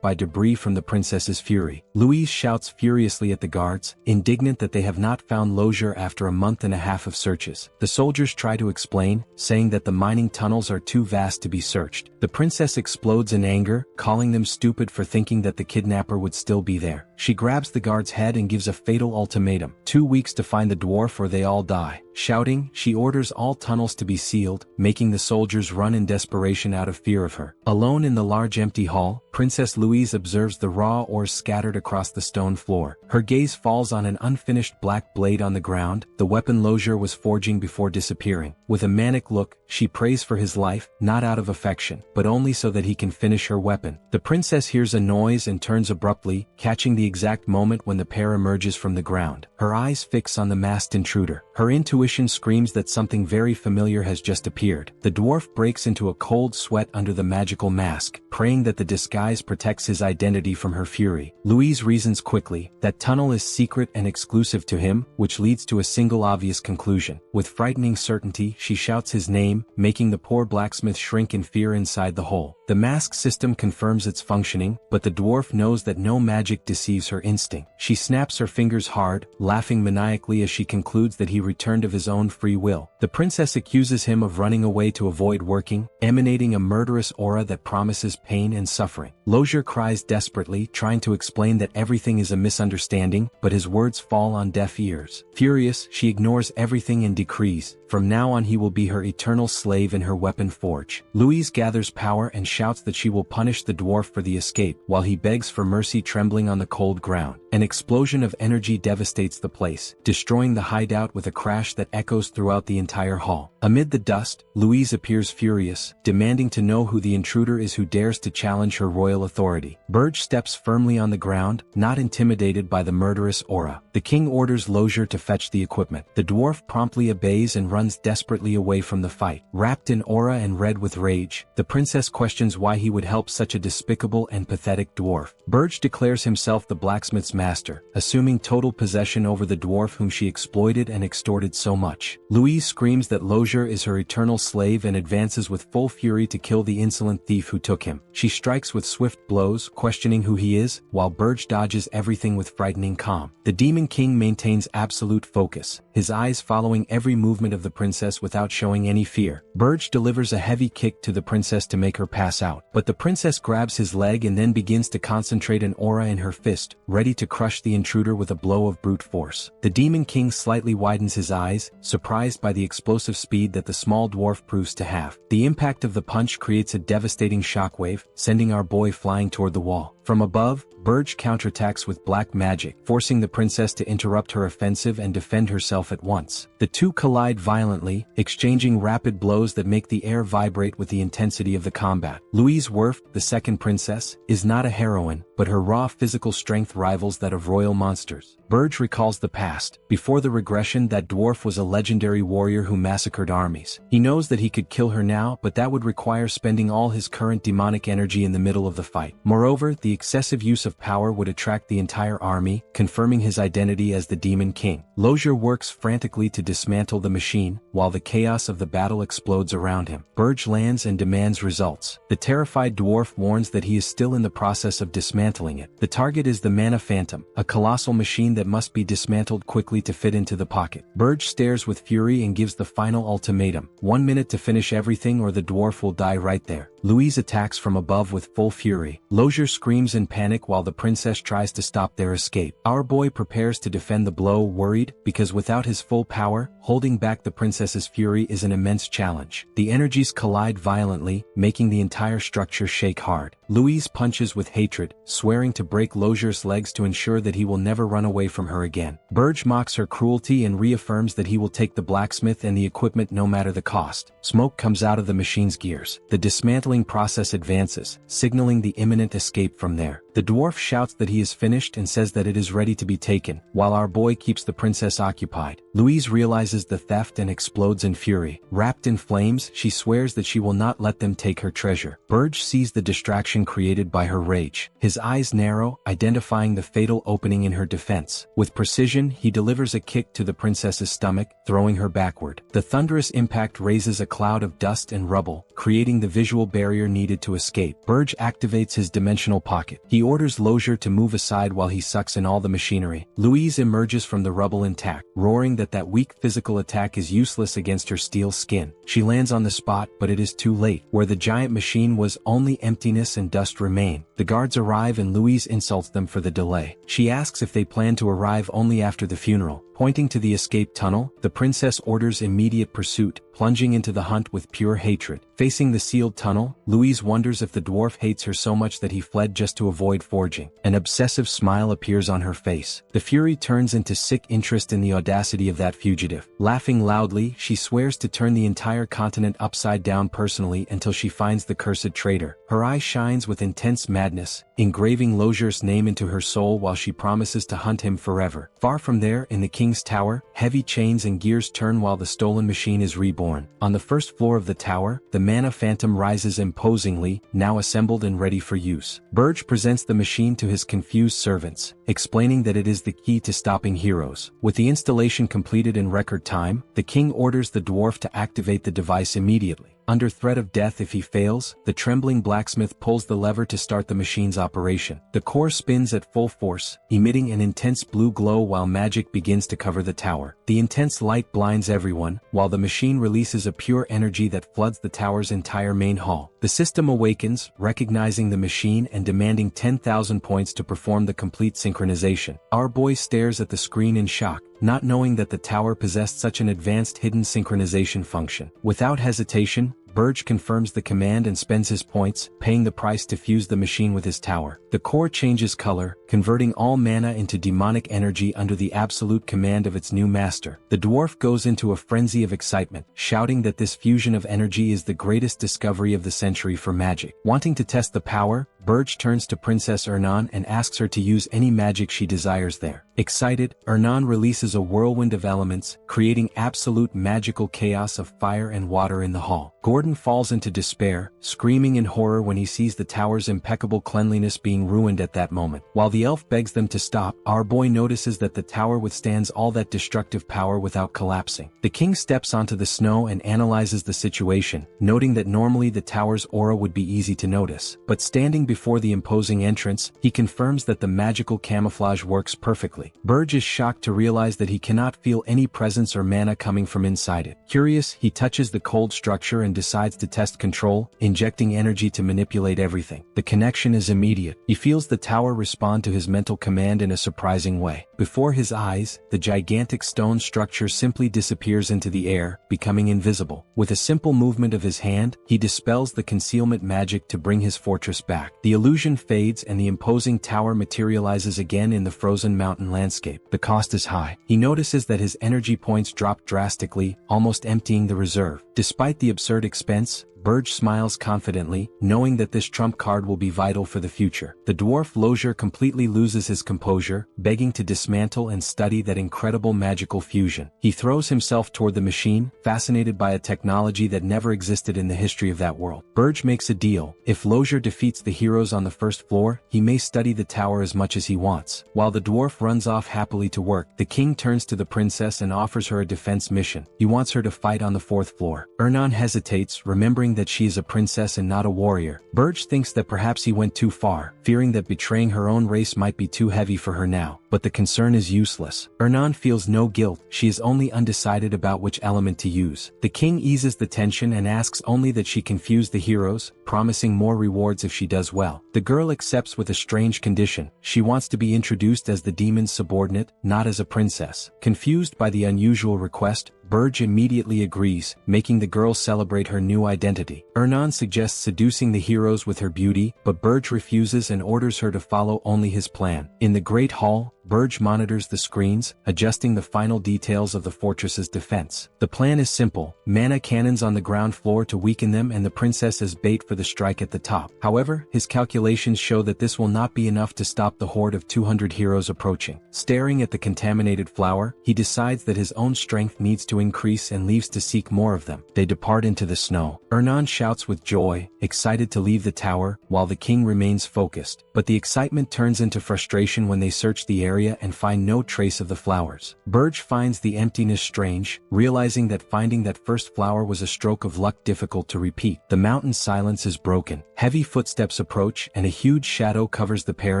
by debris from the princess's fury. Louise shouts furiously at the guards, indignant that they have not found Lozier after a month and a half of searches. The soldiers try to explain, saying that the mining tunnels are too vast to be searched. The princess explodes in anger, calling them stupid for thinking that the kidnapper would still be there. She grabs the guard's head and gives a fatal ultimatum: 2 weeks to find the dwarf or they all die. Shouting, she orders all tunnels to be sealed, making the soldiers run in desperation out of fear of her. Alone in the large empty hall, Princess Louise observes the raw ores scattered across the stone floor. Her gaze falls on an unfinished black blade on the ground, the weapon Lozier was forging before disappearing. With a manic look, she prays for his life, not out of affection, but only so that he can finish her weapon. The princess hears a noise and turns abruptly, catching the the exact moment when the pair emerges from the ground. Her eyes fix on the masked intruder. Her intuition screams that something very familiar has just appeared. The dwarf breaks into a cold sweat under the magical mask, praying that the disguise protects his identity from her fury. Louise reasons quickly that tunnel is secret and exclusive to him, which leads to a single obvious conclusion. With frightening certainty, she shouts his name, making the poor blacksmith shrink in fear inside the hole. The mask system confirms its functioning, but the dwarf knows that no magic deceives her instinct. She snaps her fingers hard, laughing maniacally as she concludes that he returned of his own free will. The princess accuses him of running away to avoid working, emanating a murderous aura that promises pain and suffering. Lozier cries desperately, trying to explain that everything is a misunderstanding, but his words fall on deaf ears. Furious, she ignores everything and decrees, from now on he will be her eternal slave in her weapon forge. Louise gathers power and shouts that she will punish the dwarf for the escape, while he begs for mercy trembling on the cold ground. An explosion of energy devastates the place, destroying the hideout with a crash that echoes throughout the entire hall. Amid the dust, Louise appears furious, demanding to know who the intruder is who dares to challenge her royal authority. Berje steps firmly on the ground, not intimidated by the murderous aura. The king orders Lozier to fetch the equipment. The dwarf promptly obeys and runs desperately away from the fight. Wrapped in aura and red with rage, the princess questions why he would help such a despicable and pathetic dwarf. Berje declares himself the blacksmith's master, assuming total possession over the dwarf whom she exploited and extorted so much. Louise screams that Lozier is her eternal slave and advances with full fury to kill the insolent thief who took him. She strikes with swift blows, questioning who he is, while Berje dodges everything with frightening calm. The Demon King maintains absolute focus, his eyes following every movement of the princess without showing any fear. Berje delivers a heavy kick to the princess to make her pass out, but the princess grabs his leg and then begins to concentrate an aura in her fist, ready to crush the intruder with a blow of brute force. The Demon King slightly widens his eyes, surprised by the explosive speed that the small dwarf proves to have. The impact of the punch creates a devastating shockwave, sending our boy flying toward the wall. From above, Berje counterattacks with black magic, forcing the princess to interrupt her offensive and defend herself at once. The two collide violently, exchanging rapid blows that make the air vibrate with the intensity of the combat. Louise Werft, the second princess, is not a heroine, but her raw physical strength rivals that of royal monsters. Berje recalls the past. Before the regression, that dwarf was a legendary warrior who massacred armies. He knows that he could kill her now, but that would require spending all his current demonic energy in the middle of the fight. Moreover, the excessive use of power would attract the entire army, confirming his identity as the Demon King. Lozier works frantically to dismantle the machine, while the chaos of the battle explodes around him. Berje lands and demands results. The terrified dwarf warns that he is still in the process of dismantling it. The target is the Mana Phantom, a colossal machine that must be dismantled quickly to fit into the pocket. Berje stares with fury and gives the final ultimatum: 1 minute to finish everything or the dwarf will die right there. Louise attacks from above with full fury. Lozier screams in panic while the princess tries to stop their escape. Our boy prepares to defend the blow, worried, because without his full power, holding back the princess's fury is an immense challenge. The energies collide violently, making the entire structure shake hard. Louise punches with hatred, swearing to break Lozier's legs to ensure that he will never run away from her again. Berje mocks her cruelty and reaffirms that he will take the blacksmith and the equipment no matter the cost. Smoke comes out of the machine's gears. The dismantling process advances, signaling the imminent escape from there. The dwarf shouts that he is finished and says that it is ready to be taken, while our boy keeps the princess occupied. Louise realizes the theft and explodes in fury. Wrapped in flames, she swears that she will not let them take her treasure. Berje sees the distraction created by her rage. His eyes narrow, identifying the fatal opening in her defense. With precision, he delivers a kick to the princess's stomach, throwing her backward. The thunderous impact raises a cloud of dust and rubble, creating the visual barrier needed to escape. Berje activates his dimensional pocket. He orders Lozier to move aside while he sucks in all the machinery. Louise emerges from the rubble intact, roaring that weak physical attack is useless against her steel skin. She lands on the spot, but it is too late. Where the giant machine was, only emptiness and dust remain. The guards arrive and Louise insults them for the delay. She asks if they plan to arrive only after the funeral. Pointing to the escape tunnel, the princess orders immediate pursuit, plunging into the hunt with pure hatred. Facing the sealed tunnel, Louise wonders if the dwarf hates her so much that he fled just to avoid forging. An obsessive smile appears on her face. The fury turns into sick interest in the audacity of that fugitive. Laughing loudly, she swears to turn the entire continent upside down personally until she finds the cursed traitor. Her eye shines with intense magic madness, engraving Lozier's name into her soul while she promises to hunt him forever. Far from there, in the king's tower, heavy chains and gears turn while the stolen machine is reborn. On the first floor of the tower, the mana phantom rises imposingly, now assembled and ready for use. Berje presents the machine to his confused servants, explaining that it is the key to stopping heroes. With the installation completed in record time, the king orders the dwarf to activate the device immediately. Under threat of death if he fails, the trembling blacksmith pulls the lever to start the machine's operation. The core spins at full force, emitting an intense blue glow while magic begins to cover the tower. The intense light blinds everyone, while the machine releases a pure energy that floods the tower's entire main hall. The system awakens, recognizing the machine and demanding 10,000 points to perform the complete synchronization. Our boy stares at the screen in shock, not knowing that the tower possessed such an advanced hidden synchronization function. Without hesitation, Berje confirms the command and spends his points, paying the price to fuse the machine with his tower. The core changes color, converting all mana into demonic energy under the absolute command of its new master. The dwarf goes into a frenzy of excitement, shouting that this fusion of energy is the greatest discovery of the century for magic. Wanting to test the power, Berje turns to Princess Ernan and asks her to use any magic she desires there. Excited, Ernan releases a whirlwind of elements, creating absolute magical chaos of fire and water in the hall. Gordon falls into despair, screaming in horror when he sees the tower's impeccable cleanliness being ruined at that moment. While the elf begs them to stop, our boy notices that the tower withstands all that destructive power without collapsing. The king steps onto the snow and analyzes the situation, noting that normally the tower's aura would be easy to notice. But standing before the imposing entrance, he confirms that the magical camouflage works perfectly. Berje is shocked to realize that he cannot feel any presence or mana coming from inside it. Curious, he touches the cold structure and decides to test control, injecting energy to manipulate everything. The connection is immediate. He feels the tower respond to his mental command in a surprising way. Before his eyes, the gigantic stone structure simply disappears into the air, becoming invisible. With a simple movement of his hand, he dispels the concealment magic to bring his fortress back. The illusion fades and the imposing tower materializes again in the frozen mountain landscape. The cost is high. He notices that his energy points drop drastically, almost emptying the reserve. Despite the absurd expense, Berje smiles confidently, knowing that this trump card will be vital for the future. The dwarf Lozier completely loses his composure, begging to dismantle and study that incredible magical fusion. He throws himself toward the machine, fascinated by a technology that never existed in the history of that world. Berje makes a deal. If Lozier defeats the heroes on the first floor, he may study the tower as much as he wants. While the dwarf runs off happily to work, the king turns to the princess and offers her a defense mission. He wants her to fight on the fourth floor. Ernan hesitates, remembering that she is a princess and not a warrior. Berje thinks that perhaps he went too far, fearing that betraying her own race might be too heavy for her now. But the concern is useless. Ernan feels no guilt, she is only undecided about which element to use. The king eases the tension and asks only that she confuse the heroes, promising more rewards if she does well. The girl accepts with a strange condition. She wants to be introduced as the demon's subordinate, not as a princess. Confused by the unusual request, Berje immediately agrees, making the girl celebrate her new identity. Ernan suggests seducing the heroes with her beauty, but Berje refuses and orders her to follow only his plan. In the Great Hall, Berje monitors the screens, adjusting the final details of the fortress's defense. The plan is simple: mana cannons on the ground floor to weaken them and the princess as bait for the strike at the top. However, his calculations show that this will not be enough to stop the horde of 200 heroes approaching. Staring at the contaminated flower, he decides that his own strength needs to increase and leaves to seek more of them. They depart into the snow. Ernan shouts with joy, excited to leave the tower, while the king remains focused. But the excitement turns into frustration when they search the area and find no trace of the flowers. Berje finds the emptiness strange, realizing that finding that first flower was a stroke of luck difficult to repeat. The mountain's silence is broken. Heavy footsteps approach and a huge shadow covers the pair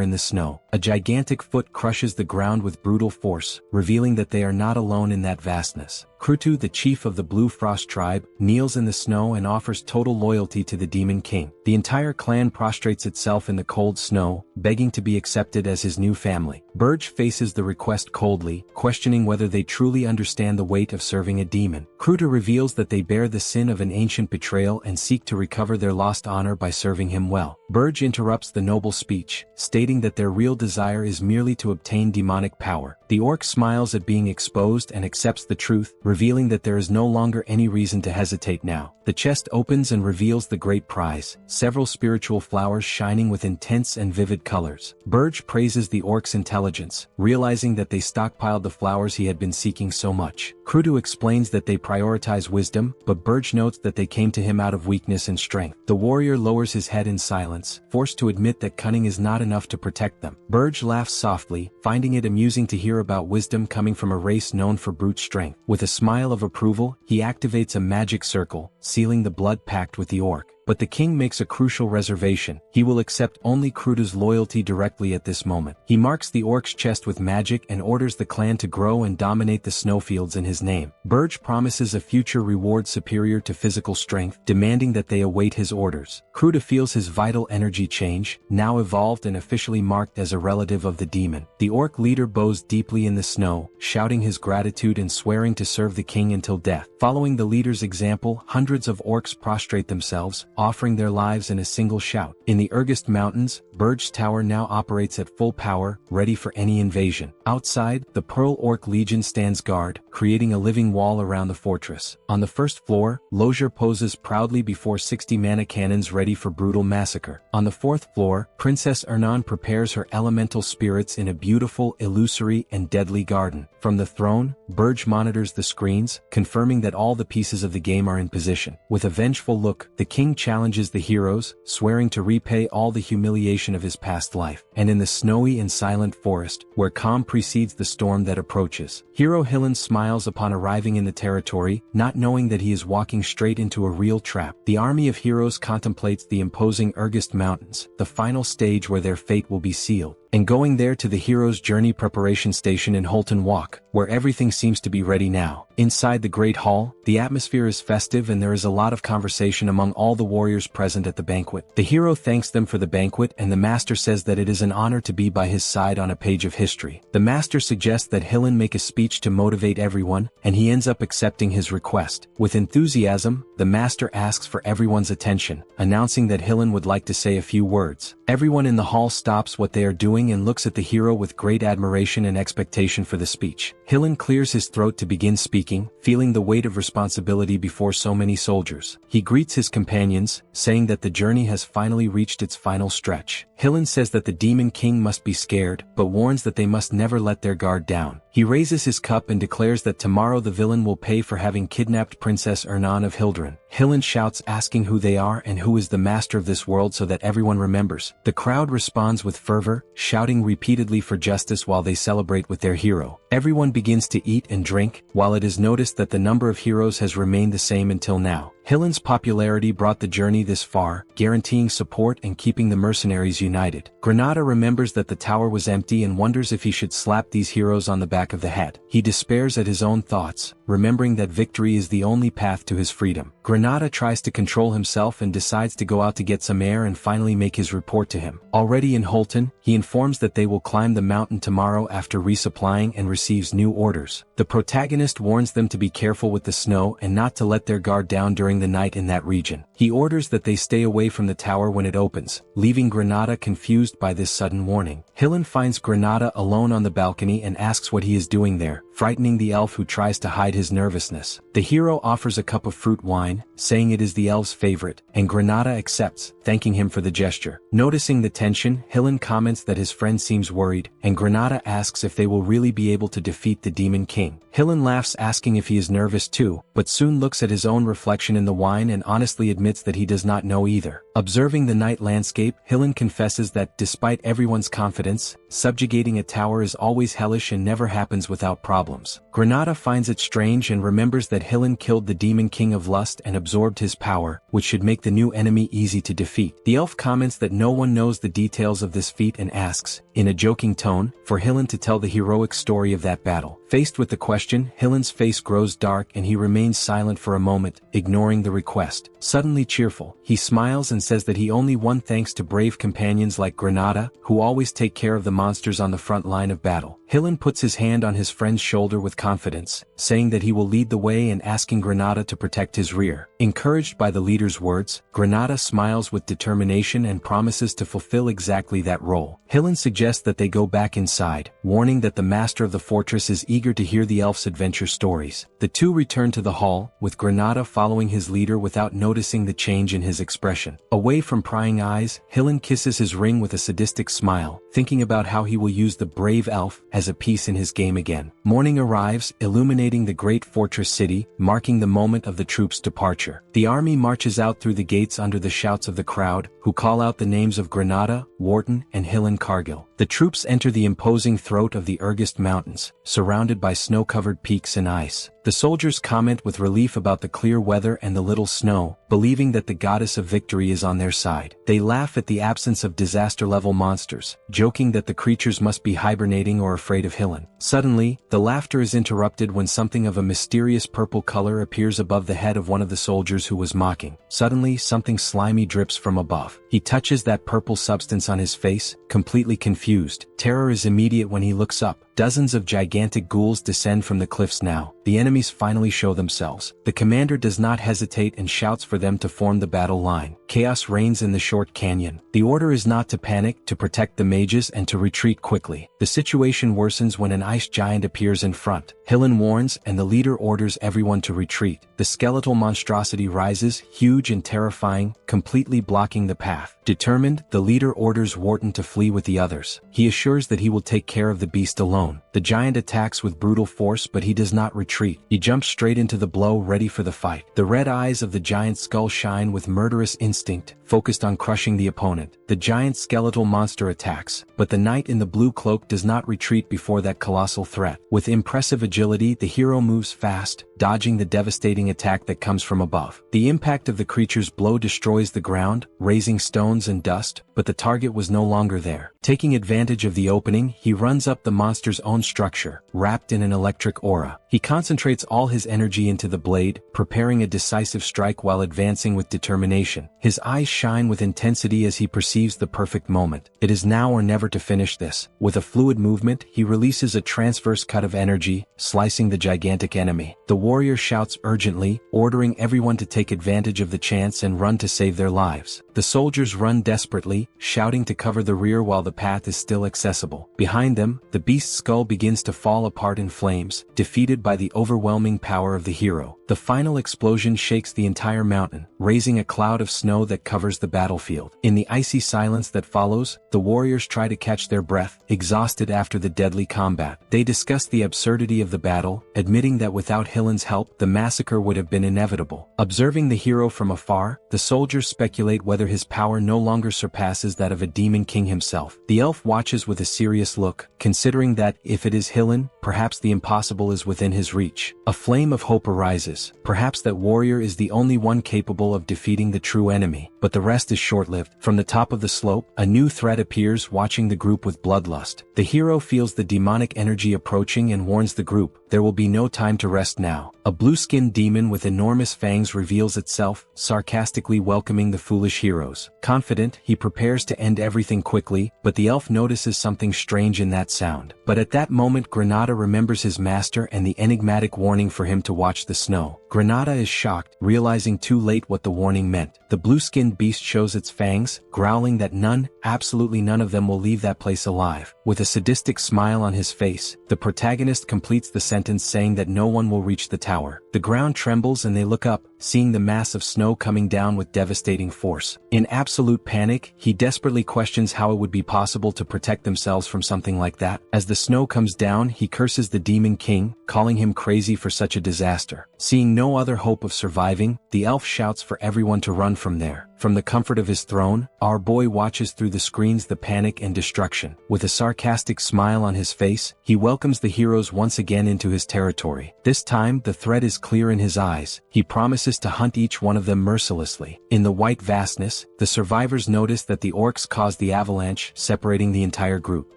in the snow. A gigantic foot crushes the ground with brutal force, revealing that they are not alone in that vastness. Krutu, the chief of the Blue Frost tribe, kneels in the snow and offers total loyalty to the Demon King. The entire clan prostrates itself in the cold snow, begging to be accepted as his new family. Berje faces the request coldly, questioning whether they truly understand the weight of serving a demon. Krutu reveals that they bear the sin of an ancient betrayal and seek to recover their lost honor by serving serving him well. Berje interrupts the noble speech, stating that their real desire is merely to obtain demonic power. The orc smiles at being exposed and accepts the truth, revealing that there is no longer any reason to hesitate now. The chest opens and reveals the great prize, several spiritual flowers shining with intense and vivid colors. Berje praises the orc's intelligence, realizing that they stockpiled the flowers he had been seeking so much. Krudu explains that they prioritize wisdom, but Berje notes that they came to him out of weakness and strength. The warrior lowers his head in silence, forced to admit that cunning is not enough to protect them. Berje laughs softly, finding it amusing to hear about wisdom coming from a race known for brute strength. With a smile of approval, he activates a magic circle, sealing the blood pact with the orc. But the king makes a crucial reservation. He will accept only Krudu's loyalty directly at this moment. He marks the orc's chest with magic and orders the clan to grow and dominate the snowfields in his name. Berje promises a future reward superior to physical strength, demanding that they await his orders. Krudu feels his vital energy change, now evolved and officially marked as a relative of the demon. The orc leader bows deeply in the snow, shouting his gratitude and swearing to serve the king until death. Following the leader's example, hundreds of orcs prostrate themselves, offering their lives in a single shout. In the Ergest Mountains, Berje's tower now operates at full power, ready for any invasion. Outside, the Pearl Orc Legion stands guard, creating a living wall around the fortress. On the first floor, Lozier poses proudly before 60 mana cannons ready for brutal massacre. On the fourth floor, Princess Ernan prepares her elemental spirits in a beautiful, illusory, and deadly garden. From the throne, Berje monitors the screens, confirming that all the pieces of the game are in position. With a vengeful look, the king challenges the heroes, swearing to repay all the humiliation of his past life. And in the snowy and silent forest, where calm precedes the storm that approaches, Hero Hillen smiles upon arriving in the territory, not knowing that he is walking straight into a real trap. The army of heroes contemplates the imposing Ergest Mountains, the final stage where their fate will be sealed. And going there to the hero's journey preparation station in Holton Walk, where everything seems to be ready now. Inside the Great Hall, the atmosphere is festive and there is a lot of conversation among all the warriors present at the banquet. The hero thanks them for the banquet and the master says that it is an honor to be by his side on a page of history. The master suggests that Hillen make a speech to motivate everyone, and he ends up accepting his request. With enthusiasm, the master asks for everyone's attention, announcing that Hillen would like to say a few words. Everyone in the hall stops what they are doing and looks at the hero with great admiration and expectation for the speech. Hillen clears his throat to begin speaking, feeling the weight of responsibility before so many soldiers. He greets his companions, saying that the journey has finally reached its final stretch. Hillen says that the Demon King must be scared, but warns that they must never let their guard down. He raises his cup and declares that tomorrow the villain will pay for having kidnapped Princess Ernan of Hildren. Hillen shouts asking who they are and who is the master of this world so that everyone remembers. The crowd responds with fervor, shouting repeatedly for justice while they celebrate with their hero. Everyone begins to eat and drink, while it is noticed that the number of heroes has remained the same until now. Hillen's popularity brought the journey this far, guaranteeing support and keeping the mercenaries united. Granada remembers that the tower was empty and wonders if he should slap these heroes on the back of the head. He despairs at his own thoughts, remembering that victory is the only path to his freedom. Granada tries to control himself and decides to go out to get some air and finally make his report to him. Already in Holton, he informs that they will climb the mountain tomorrow after resupplying and receives new orders. The protagonist warns them to be careful with the snow and not to let their guard down during the night in that region. He orders that they stay away from the tower when it opens, leaving Granada confused by this sudden warning. Hillen finds Granada alone on the balcony and asks what he is doing there, frightening the elf who tries to hide his nervousness. The hero offers a cup of fruit wine, saying it is the elf's favorite, and Granada accepts, thanking him for the gesture. Noticing the tension, Hillen comments that his friend seems worried, and Granada asks if they will really be able to defeat the Demon King. Hillen laughs asking if he is nervous too, but soon looks at his own reflection in the wine and honestly admits that he does not know either. Observing the night landscape, Hillen confesses that despite everyone's confidence, subjugating a tower is always hellish and never happens without problems. Granada finds it strange and remembers that Hillen killed the Demon King of Lust and absorbed his power, which should make the new enemy easy to defeat. The elf comments that no one knows the details of this feat and asks, in a joking tone, for Hillen to tell the heroic story of that battle. Faced with the question, Hillen's face grows dark and he remains silent for a moment, ignoring the request. Suddenly cheerful, he smiles and says that he only won thanks to brave companions like Granada, who always take care of the monsters on the front line of battle. Hillen puts his hand on his friend's shoulder with confidence, saying that he will lead the way and asking Granada to protect his rear. Encouraged by the leader's words, Granada smiles with determination and promises to fulfill exactly that role. Hillen suggests that they go back inside, warning that the master of the fortress is eager to hear the elf's adventure stories. The two return to the hall, with Granada following his leader without noticing the change in his expression. Away from prying eyes, Hillen kisses his ring with a sadistic smile, thinking about how he will use the brave elf as a piece in his game again. Morning arrives, illuminating the great fortress city, marking the moment of the troops' departure. The army marches out through the gates under the shouts of the crowd, who call out the names of Granada, Wharton, and Hillen Cargill. The troops enter the imposing throat of the Ergest Mountains, surrounded by snow-covered peaks and ice. The soldiers comment with relief about the clear weather and the little snow, believing that the goddess of victory is on their side. They laugh at the absence of disaster-level monsters, joking that the creatures must be hibernating or afraid of Hillen. Suddenly, the laughter is interrupted when something of a mysterious purple color appears above the head of one of the soldiers who was mocking. Suddenly, something slimy drips from above. He touches that purple substance on his face, completely confused. Terror is immediate when he looks up. Dozens of gigantic ghouls descend from the cliffs now. The enemies finally show themselves. The commander does not hesitate and shouts for them to form the battle line. Chaos reigns in the short canyon. The order is not to panic, to protect the mages and to retreat quickly. The situation worsens when an ice giant appears in front. Hillen warns and the leader orders everyone to retreat. The skeletal monstrosity rises, huge and terrifying, completely blocking the path. Determined, the leader orders Wharton to flee with the others. He assures that he will take care of the beast alone. The giant attacks with brutal force, but he does not retreat. He jumps straight into the blow, ready for the fight. The red eyes of the giant's skull shine with murderous instinct, focused on crushing the opponent. The giant skeletal monster attacks, but the knight in the blue cloak does not retreat before that colossal threat. With impressive agility, the hero moves fast, dodging the devastating attack that comes from above. The impact of the creature's blow destroys the ground, raising stones and dust, but the target was no longer there. Taking advantage of the opening, he runs up the monster's own structure, wrapped in an electric aura. He concentrates all his energy into the blade, preparing a decisive strike while advancing with determination. His eyes shine with intensity as he perceives the perfect moment. It is now or never to finish this. With a fluid movement, he releases a transverse cut of energy, slicing the gigantic enemy. The warrior shouts urgently, ordering everyone to take advantage of the chance and run to save their lives. The soldiers run desperately, shouting to cover the rear while the path is still accessible. Behind them, the beast's skull begins to fall apart in flames, defeated by the overwhelming power of the hero. The final explosion shakes the entire mountain, raising a cloud of snow that covers the battlefield. In the icy silence that follows, the warriors try to catch their breath, exhausted after the deadly combat. They discuss the absurdity of the battle, admitting that without Hillen's help, the massacre would have been inevitable. Observing the hero from afar, the soldiers speculate whether his power no longer surpasses that of a demon king himself. The elf watches with a serious look, considering that, if it is Hillen, perhaps the impossible is within his reach. A flame of hope arises. Perhaps that warrior is the only one capable of defeating the true enemy, but the rest is short-lived. From the top of the slope, a new threat appears, watching the group with bloodlust. The hero feels the demonic energy approaching and warns the group, there will be no time to rest now. A blue-skinned demon with enormous fangs reveals itself, sarcastically welcoming the foolish heroes. Confident, he prepares to end everything quickly, but the elf notices something strange in that sound. But at that moment, Granada remembers his master and the enigmatic warning for him to watch the snow. Granada is shocked, realizing too late what the warning meant. The blue-skinned beast shows its fangs, growling that none, absolutely none of them will leave that place alive. With a sadistic smile on his face, the protagonist completes the sentence saying that no one will reach the tower. The ground trembles and they look up, seeing the mass of snow coming down with devastating force. In absolute panic, he desperately questions how it would be possible to protect themselves from something like that. As the snow comes down, he curses the Demon King, calling him crazy for such a disaster. Seeing no other hope of surviving, the elf shouts for everyone to run from there. From the comfort of his throne, our boy watches through the screens the panic and destruction. With a sarcastic smile on his face, he welcomes the heroes once again into his territory. This time, the threat is clear in his eyes. He promises to hunt each one of them mercilessly. In the white vastness, the survivors notice that the orcs caused the avalanche, separating the entire group.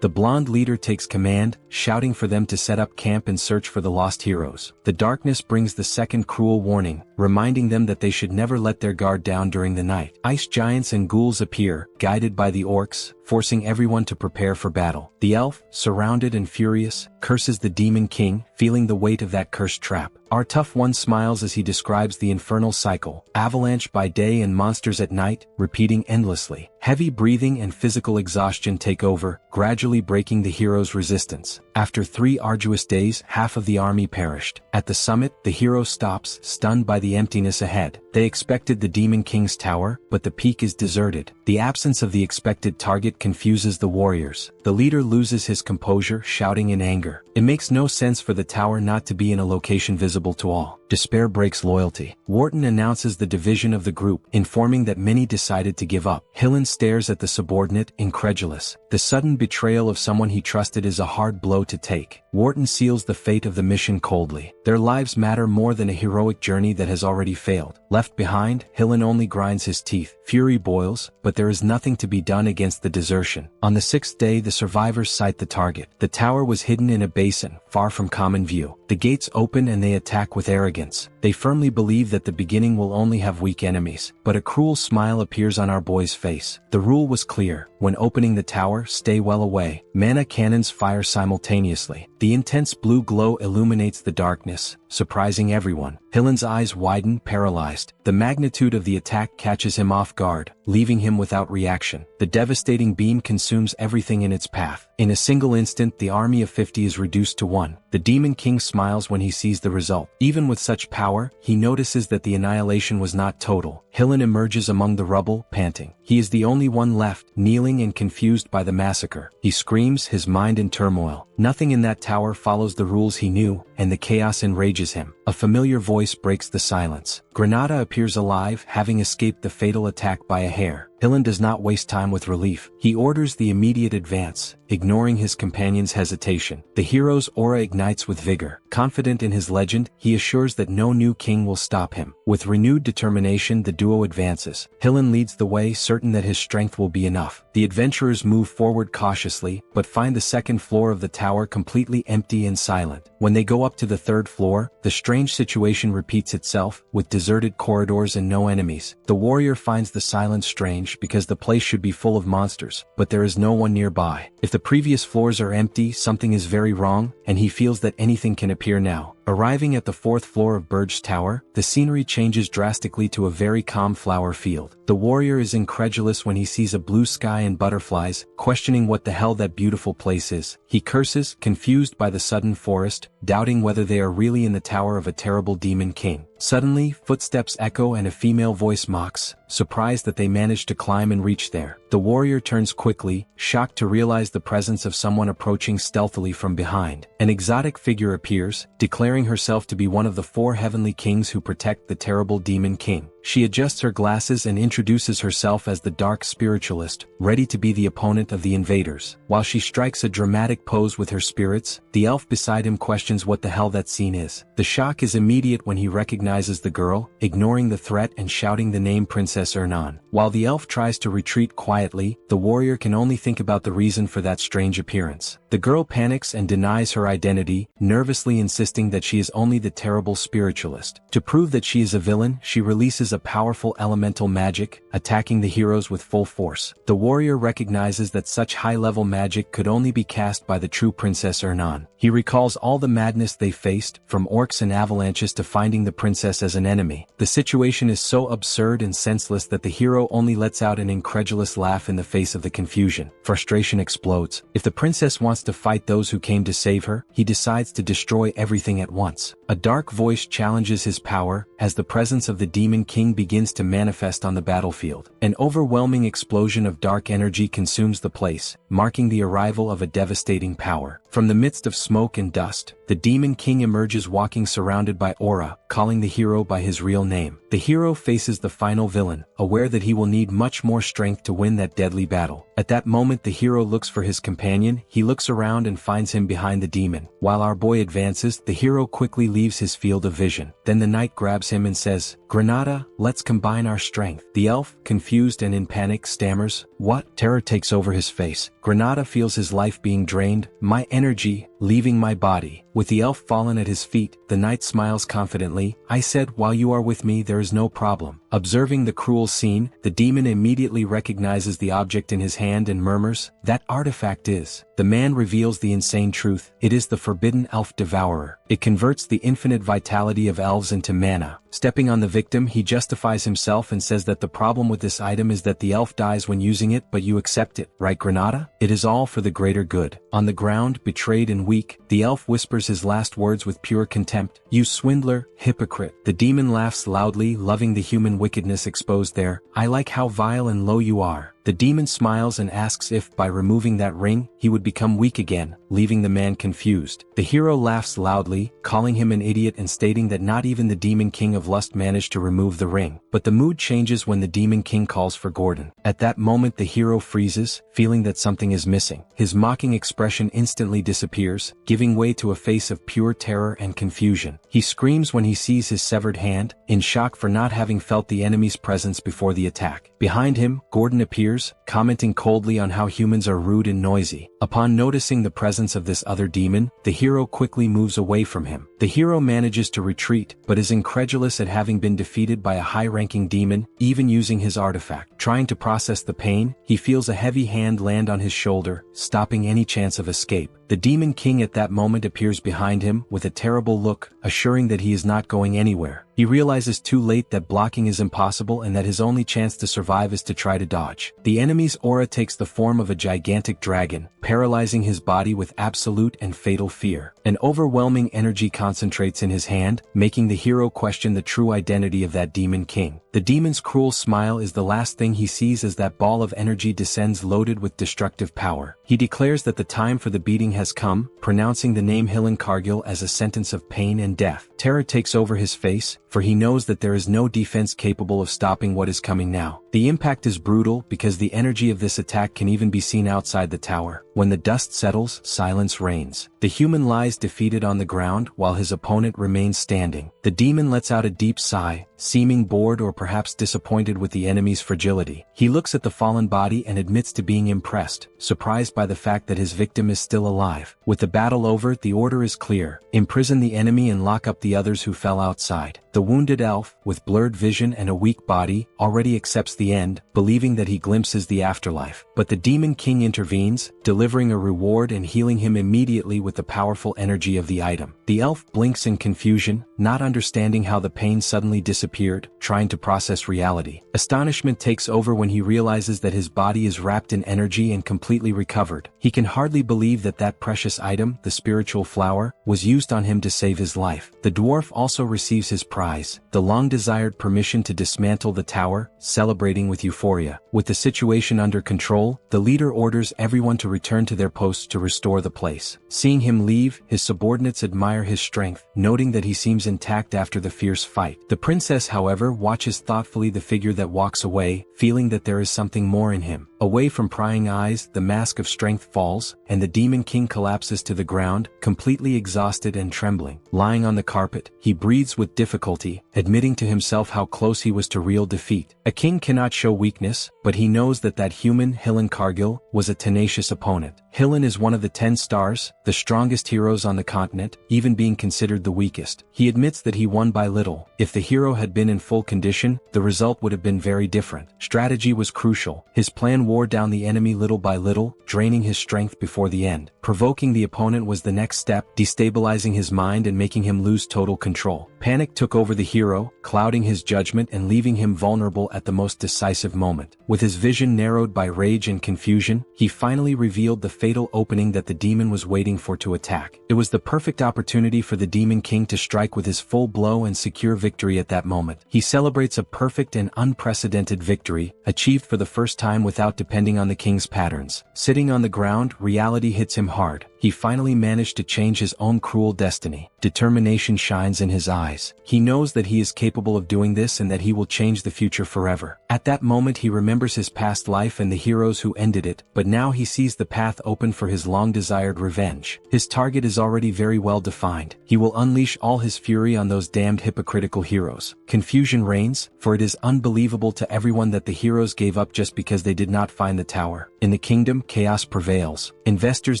The blonde leader takes command, shouting for them to set up camp and search for the lost heroes. The darkness brings the second cruel warning. reminding them that they should never let their guard down during the night. Ice giants and ghouls appear, guided by the orcs, forcing everyone to prepare for battle. The elf, surrounded and furious, curses the Demon King, feeling the weight of that cursed trap. Our tough one smiles as he describes the infernal cycle, avalanche by day and monsters at night, repeating endlessly. Heavy breathing and physical exhaustion take over, gradually breaking the hero's resistance. After 3 arduous days, half of the army perished. At the summit, the hero stops, stunned by the emptiness ahead. They expected the Demon King's tower, but the peak is deserted. The absence of the expected target confuses the warriors. The leader loses his composure, shouting in anger. It makes no sense for the tower not to be in a location visible to all. Despair breaks loyalty. Wharton announces the division of the group, informing that many decided to give up. Hillen stares at the subordinate, incredulous. The sudden betrayal of someone he trusted is a hard blow to take. Wharton seals the fate of the mission coldly. Their lives matter more than a heroic journey that has already failed. Left behind, Hillen only grinds his teeth. Fury boils, but there is nothing to be done against the desertion. On the 6th day, the survivors sight the target. The tower was hidden in a basin, far from common view. The gates open and they attack with arrogance. They firmly believe that the beginning will only have weak enemies, but a cruel smile appears on our boy's face. The rule was clear: when opening the tower, stay well away. Mana cannons fire simultaneously. The intense blue glow illuminates the darkness, surprising everyone. Hillen's eyes widen, paralyzed. The magnitude of the attack catches him off guard, leaving him without reaction. The devastating beam consumes everything in its path. In a single instant, the army of 50 is reduced to 1. The Demon King smiles when he sees the result. Even with such power, he notices that the annihilation was not total. Hillen emerges among the rubble, panting. He is the only one left, kneeling and confused by the massacre. He screams, his mind in turmoil. Nothing in that tower follows the rules he knew, and the chaos enrages him. A familiar voice breaks the silence. Granada appears alive, having escaped the fatal attack by a hair. Hillen does not waste time with relief. He orders the immediate advance, ignoring his companion's hesitation. The hero's aura ignites with vigor. Confident in his legend, he assures that no new king will stop him. With renewed determination, the duo advances. Hillen leads the way, certain that his strength will be enough. The adventurers move forward cautiously, but find the 2nd floor of the tower completely empty and silent. When they go up to the 3rd floor, the strange situation repeats itself, with deserted corridors and no enemies. The warrior finds the silence strange because the place should be full of monsters, but there is no one nearby. If the previous floors are empty, something is very wrong, and he feels that anything can appear now. Arriving at the 4th floor of Berje Tower, the scenery changes drastically to a very calm flower field. The warrior is incredulous when he sees a blue sky and butterflies, questioning what the hell that beautiful place is. He curses, confused by the sudden forest, doubting whether they are really in the tower of a terrible Demon King. Suddenly, footsteps echo and a female voice mocks, surprised that they managed to climb and reach there. The warrior turns quickly, shocked to realize the presence of someone approaching stealthily from behind. An exotic figure appears, declaring herself to be one of the 4 heavenly kings who protect the terrible Demon King. She adjusts her glasses and introduces herself as the dark spiritualist, ready to be the opponent of the invaders. While she strikes a dramatic pose with her spirits, the elf beside him questions what the hell that scene is. The shock is immediate when he recognizes the girl, ignoring the threat and shouting the name Princess Ernan. While the elf tries to retreat quietly, the warrior can only think about the reason for that strange appearance. The girl panics and denies her identity, nervously insisting that she is only the terrible spiritualist. To prove that she is a villain, she releases a powerful elemental magic, attacking the heroes with full force. The warrior recognizes that such high-level magic could only be cast by the true Princess Ernan. He recalls all the madness they faced, from orcs and avalanches to finding the princess as an enemy. The situation is so absurd and senseless that the hero only lets out an incredulous laugh in the face of the confusion. Frustration explodes. If the princess wants to fight those who came to save her, he decides to destroy everything at once. A dark voice challenges his power, as the presence of the Demon King begins to manifest on the battlefield. An overwhelming explosion of dark energy consumes the place, marking the arrival of a devastating power. From the midst of smoke and dust, the Demon King emerges, walking surrounded by aura, calling the hero by his real name. The hero faces the final villain, aware that he will need much more strength to win that deadly battle. At that moment, the hero looks for his companion. He looks around and finds him behind the demon. While our boy advances, the hero quickly leaves his field of vision. Then the knight grabs him and says, "Granada, let's combine our strength." The elf, confused and in panic, stammers, "What?" Terror takes over his face. Granada feels his life being drained. "My energy, leaving my body. With the elf fallen at his feet, the knight smiles confidently. I said, while you are with me there is no problem. Observing the cruel scene, the demon immediately recognizes the object in his hand and murmurs, that artifact is. The man reveals the insane truth, it is the forbidden elf devourer. It converts the infinite vitality of elves into mana. Stepping on the victim, he justifies himself and says that the problem with this item is that the elf dies when using it, but you accept it, right Granada? It is all for the greater good. On the ground, betrayed and weak, the elf whispers his last words with pure contempt. You swindler, hypocrite. The demon laughs loudly, loving the human wickedness exposed there. I like how vile and low you are. The demon smiles and asks if, by removing that ring, he would become weak again, leaving the man confused. The hero laughs loudly, calling him an idiot and stating that not even the demon king of lust managed to remove the ring. But the mood changes when the demon king calls for Gordon. At that moment the hero freezes, feeling that something is missing. His mocking expression instantly disappears, giving way to a face of pure terror and confusion. He screams when he sees his severed hand, in shock for not having felt the enemy's presence before the attack. Behind him, Gordon appears, commenting coldly on how humans are rude and noisy. Upon noticing the presence of this other demon, the hero quickly moves away from him. The hero manages to retreat, but is incredulous at having been defeated by a high-ranking demon, even using his artifact. Trying to process the pain, he feels a heavy hand land on his shoulder, stopping any chance of escape. The demon king at that moment appears behind him with a terrible look, assuring that he is not going anywhere. He realizes too late that blocking is impossible and that his only chance to survive is to try to dodge. The enemy's aura takes the form of a gigantic dragon, paralyzing his body with absolute and fatal fear. An overwhelming energy concentrates in his hand, making the hero question the true identity of that demon king. The demon's cruel smile is the last thing he sees as that ball of energy descends loaded with destructive power. He declares that the time for the beating has come, pronouncing the name Hillen Cargill as a sentence of pain and death. Terror takes over his face, for he knows that there is no defense capable of stopping what is coming now. The impact is brutal because the energy of this attack can even be seen outside the tower. When the dust settles, silence reigns. The human lies defeated on the ground while his opponent remains standing. The demon lets out a deep sigh, seeming bored or perhaps disappointed with the enemy's fragility. He looks at the fallen body and admits to being impressed, surprised by the fact that his victim is still alive. With the battle over, the order is clear. Imprison the enemy and lock up the others who fell outside. The wounded elf, with blurred vision and a weak body, already accepts the end, believing that he glimpses the afterlife. But the demon king intervenes, delivering a reward and healing him immediately with the powerful energy of the item. The elf blinks in confusion, not understanding how the pain suddenly disappeared, trying to process reality. Astonishment takes over when he realizes that his body is wrapped in energy and completely recovered. He can hardly believe that that precious item, the spiritual flower, was used on him to save his life. The dwarf also receives his prize, the long-desired permission to dismantle the tower, celebrating with euphoria. With the situation under control, the leader orders everyone to return to their posts to restore the place. Seeing him leave, his subordinates admire his strength, noting that he seems intact after the fierce fight. The princess, however, watches thoughtfully the figure that walks away, feeling that there is something more in him. Away from prying eyes, the mask of strength falls, and the demon king collapses to the ground, completely exhausted and trembling. Lying on the carpet, he breathes with difficulty, admitting to himself how close he was to real defeat. A king cannot show weakness, but he knows that that human, Hillen Cargill, was a tenacious opponent. Hillen is one of the 10 stars, the strongest heroes on the continent, even being considered the weakest. He admits that he won by little. If the hero had been in full condition, the result would have been very different. Strategy was crucial. His plan wore down the enemy little by little, draining his strength before the end. Provoking the opponent was the next step, destabilizing his mind and making him lose total control. Panic took over the hero, clouding his judgment and leaving him vulnerable at the most decisive moment. With his vision narrowed by rage and confusion, he finally revealed the fatal opening that the demon was waiting for to attack. It was the perfect opportunity for the demon king to strike with his full blow and secure victory at that moment. He celebrates a perfect and unprecedented victory, achieved for the first time without depending on the king's patterns. Sitting on the ground, reality hits him hard. He finally managed to change his own cruel destiny. Determination shines in his eyes. He knows that he is capable of doing this and that he will change the future forever. At that moment he remembers his past life and the heroes who ended it, but now he sees the path open for his long-desired revenge. His target is already very well defined. He will unleash all his fury on those damned hypocritical heroes. Confusion reigns, for it is unbelievable to everyone that the heroes gave up just because they did not find the tower. In the kingdom, chaos prevails. Investors